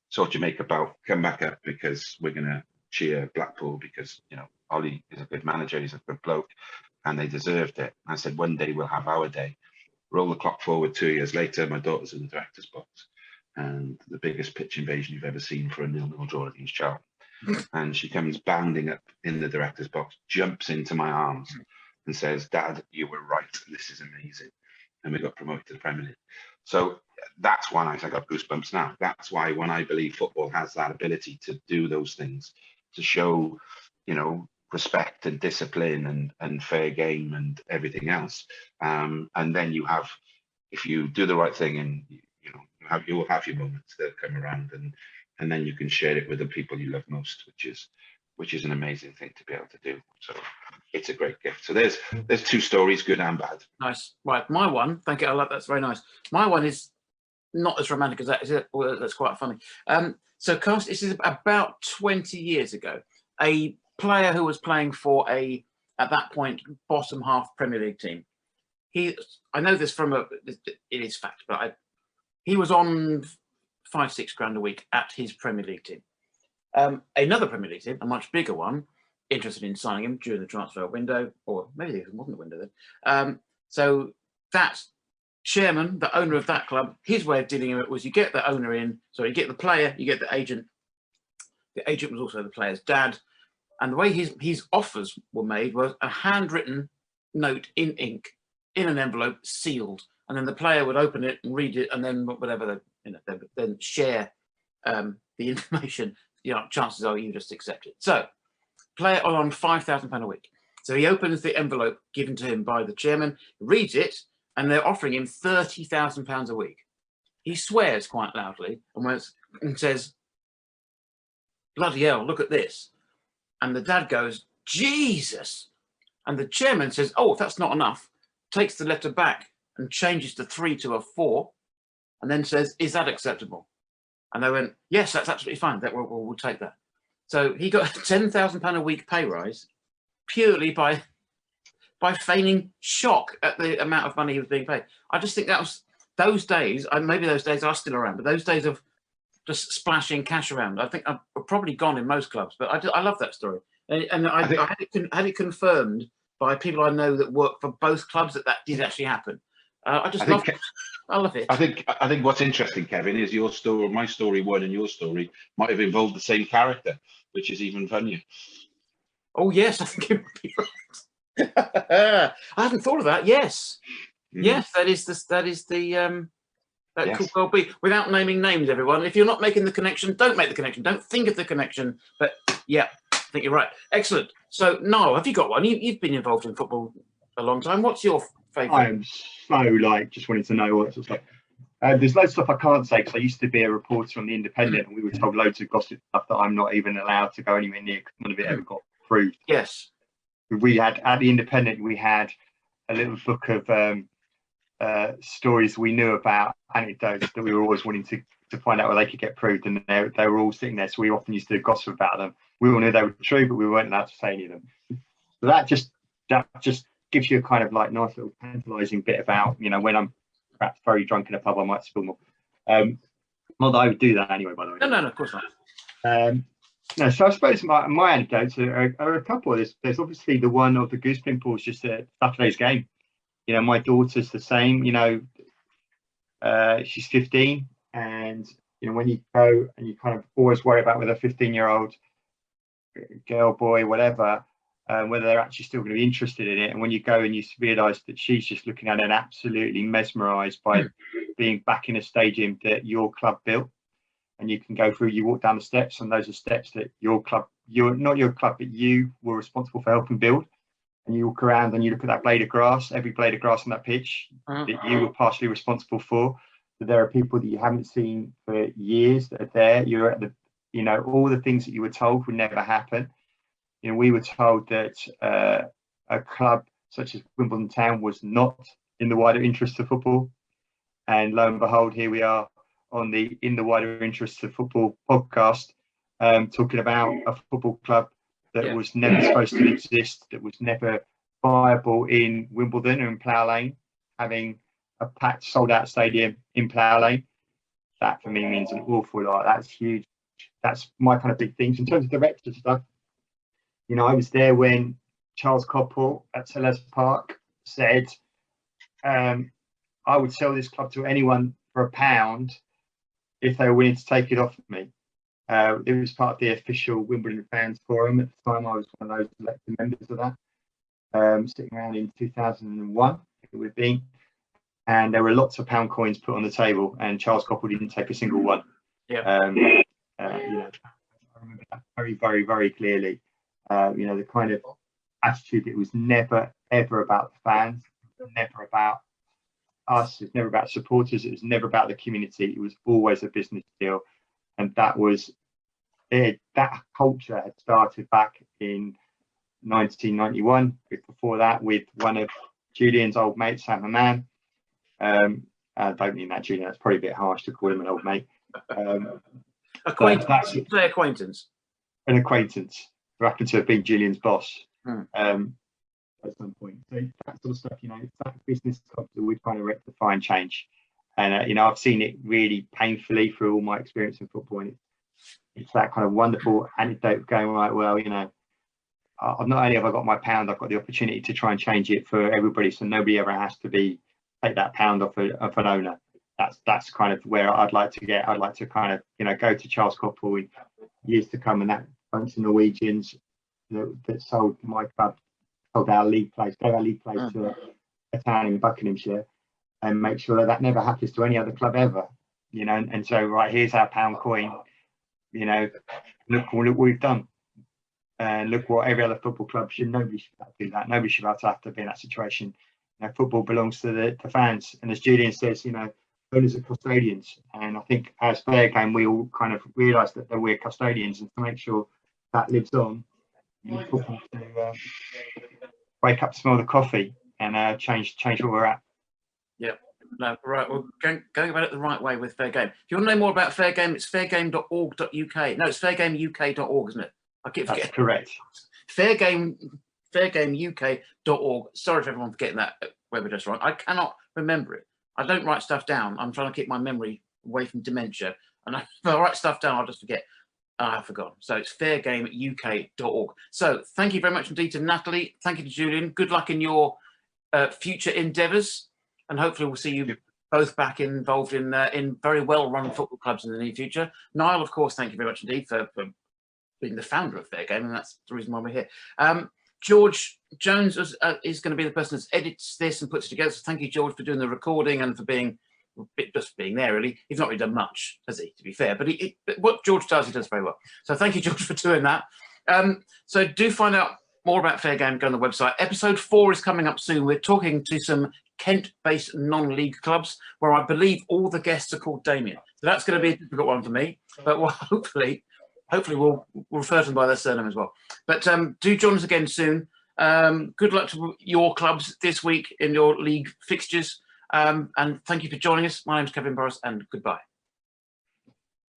sort your makeup out, come back up because we're going to cheer Blackpool because, you know, Ollie is a good manager, he's a good bloke, and they deserved it. I said, one day we'll have our day. Roll the clock forward 2 years later, my daughter's in the director's box. And the biggest pitch invasion you've ever seen for a 0-0 draw against Charlton. And she comes bounding up in the director's box, jumps into my arms, and says, Dad, you were right. This is amazing. And we got promoted to the Premier League. So that's why I got goosebumps now. That's why when I believe football has that ability to do those things, to show, you know, respect and discipline and fair game and everything else. And then you have, if you do the right thing and, you know, you will have your moments that come around and then you can share it with the people you love most, which is an amazing thing to be able to do. So it's a great gift. So there's two stories, good and bad. Nice. Right, my one. Thank you. I love that's very nice. My one is not as romantic as that. Is it? Well, that's quite funny. So, Carst, this is about 20 years ago. A player who was playing for at that point, bottom half Premier League team. I know this from it is fact, but he was on 5-6 grand a week at his Premier League team. Another Premier League team, a much bigger one, interested in signing him during the transfer window, or maybe it wasn't the window then. So that chairman, the owner of that club, his way of dealing with it was you get the owner in, so you get the player, you get the agent. The agent was also the player's dad. And the way his offers were made was a handwritten note in ink, in an envelope, sealed. And then the player would open it and read it, and then whatever, they would then share the information. You know, chances are you just accept it. So, player on £5,000 a week. So he opens the envelope given to him by the chairman, reads it, and they're offering him £30,000 a week. He swears quite loudly and says, bloody hell, look at this. And the dad goes, Jesus. And the chairman says, oh, if that's not enough, takes the letter back and changes the 3 to a 4, and then says, is that acceptable? And they went, yes, that's absolutely fine. We'll take that. So he got a £10,000 a week pay rise purely by feigning shock at the amount of money he was being paid. I just think that was those days, maybe those days are still around, but those days of just splashing cash around, I think are probably gone in most clubs. But I love that story. And I had it confirmed by people I know that work for both clubs that did actually happen. I love it. I think what's interesting, Kevin, is your story, my story one, and your story might have involved the same character, which is even funnier. Oh yes, I think it would be right. I hadn't thought of that. Yes, yes, that is the that could well be. Without naming names, everyone. If you're not making the connection, don't make the connection. Don't think of the connection. But yeah, I think you're right. Excellent. So, Niall, have you got one? You've been involved in football a long time. What's your favourite? I am so just wanting to know what sort of stuff. There's loads of stuff I can't say because I used to be a reporter on The Independent, and we were told loads of gossip stuff that I'm not even allowed to go anywhere near because none of it ever got proved. Yes. We had at The Independent, we had a little book of stories we knew about, anecdotes that we were always wanting to find out where they could get proved, and they were all sitting there, so we often used to gossip about them. We all knew they were true, but we weren't allowed to say any of them. So that just gives you a kind of like nice little tantalising bit about, you know, when I'm perhaps very drunk in a pub, I might spill more. Not that I would do that anyway, by the way. No, of course not. No, so I suppose my anecdotes are a couple. There's obviously the one of the Goose Pimples just at Saturday's game. You know, my daughter's the same. You know, she's 15, and you know, when you go and you kind of always worry about whether a 15-year-old girl, boy, whatever, whether they're actually still going to be interested in it. And when you go and you realise that she's just looking at it and absolutely mesmerised by being back in a stadium that your club built. And you can go through, you walk down the steps, and those are steps that your club, not your club, but you were responsible for helping build. And you walk around and you look at that blade of grass, every blade of grass on that pitch that you were partially responsible for. That there are people that you haven't seen for years that are there. You're at the, you know, all the things that you were told would never happen. You know, we were told that a club such as Wimbledon Town was not in the wider interests of football. And lo and behold, here we are on the In the Wider Interests of Football podcast, talking about a football club that was never supposed to exist, that was never viable in Wimbledon or in Plough Lane, having a packed, sold-out stadium in Plough Lane. That for me means an awful lot. That's huge. That's my kind of big things. In terms of director stuff, you know, I was there when Charles Coppell at Selhurst Park said, I would sell this club to anyone for £1 if they were willing to take it off of me. It was part of the official Wimbledon fans forum at the time. I was one of those elected members of that, sitting around in 2001, it would be. And there were lots of pound coins put on the table, and Charles Coppell didn't take a single one. You know, I remember that very, very, very clearly. You know, the kind of attitude, it was never, ever about the fans, never about us, it's never about supporters, it was never about the community, it was always a business deal. And that was it. That culture had started back in 1991, before that with one of Julian's old mates, Sam Haman. I don't mean that, Julian, that's probably a bit harsh to call him an old mate. Acquaintance. An acquaintance who happened to have been Julian's boss. At some point. So that sort of stuff, you know, it's that business culture we're trying to rectify and change. And you know, I've seen it really painfully through all my experience in football, and it's that kind of wonderful anecdote going, right, well, you know, I've not only have I got my £1, I've got the opportunity to try and change it for everybody, so nobody ever has to take that £1 off an owner. That's kind of where I'd like to get. I'd like to kind of, you know, go to Charles Coppell in years to come, and that bunch of Norwegians that sold my club, sold our league place, to a town in Buckinghamshire, and make sure that never happens to any other club ever, you know. And so, right, here's our pound coin, you know, look what we've done, and look what every other football club should. Nobody should have to do that. Nobody should have to be in that situation. You know, football belongs to the fans, and as Julian says, you know, owners are custodians. And I think as Fair Game, we all kind of realise that we're custodians, and to make sure that lives on, you need football to wake up, smell the coffee, and change where we're at. Yeah, no, right. Well, going about it the right way with Fair Game. If you want to know more about Fair Game, it's fairgame.org.uk. No, it's fairgameuk.org, isn't it? I keep forgetting. That's correct. Fairgameuk.org. Sorry for everyone for getting that web address wrong. I cannot remember it. I don't write stuff down. I'm trying to keep my memory away from dementia. And if I write stuff down, I'll just forget. I've forgotten. So it's fairgameuk.org. So thank you very much indeed to Natalie. Thank you to Julian. Good luck in your future endeavours. And hopefully we'll see you both back involved in very well-run football clubs in the near future. Niall, of course, thank you very much indeed for being the founder of Fair Game, and that's the reason why we're here. George Jones is going to be the person that edits this and puts it together. So thank you, George, for doing the recording and for just being there, really. He's not really done much, has he, to be fair? But what George does, he does very well. So thank you, George, for doing that. So do find out more about Fair Game, go on the website. Episode 4 is coming up soon. We're talking to some Kent-based non-league clubs where I believe all the guests are called Damien. So that's going to be a difficult one for me. But hopefully we'll refer to them by their surname as well. But do join us again soon. Good luck to your clubs this week in your league fixtures. And thank you for joining us. My name's Kevin Borras, and goodbye.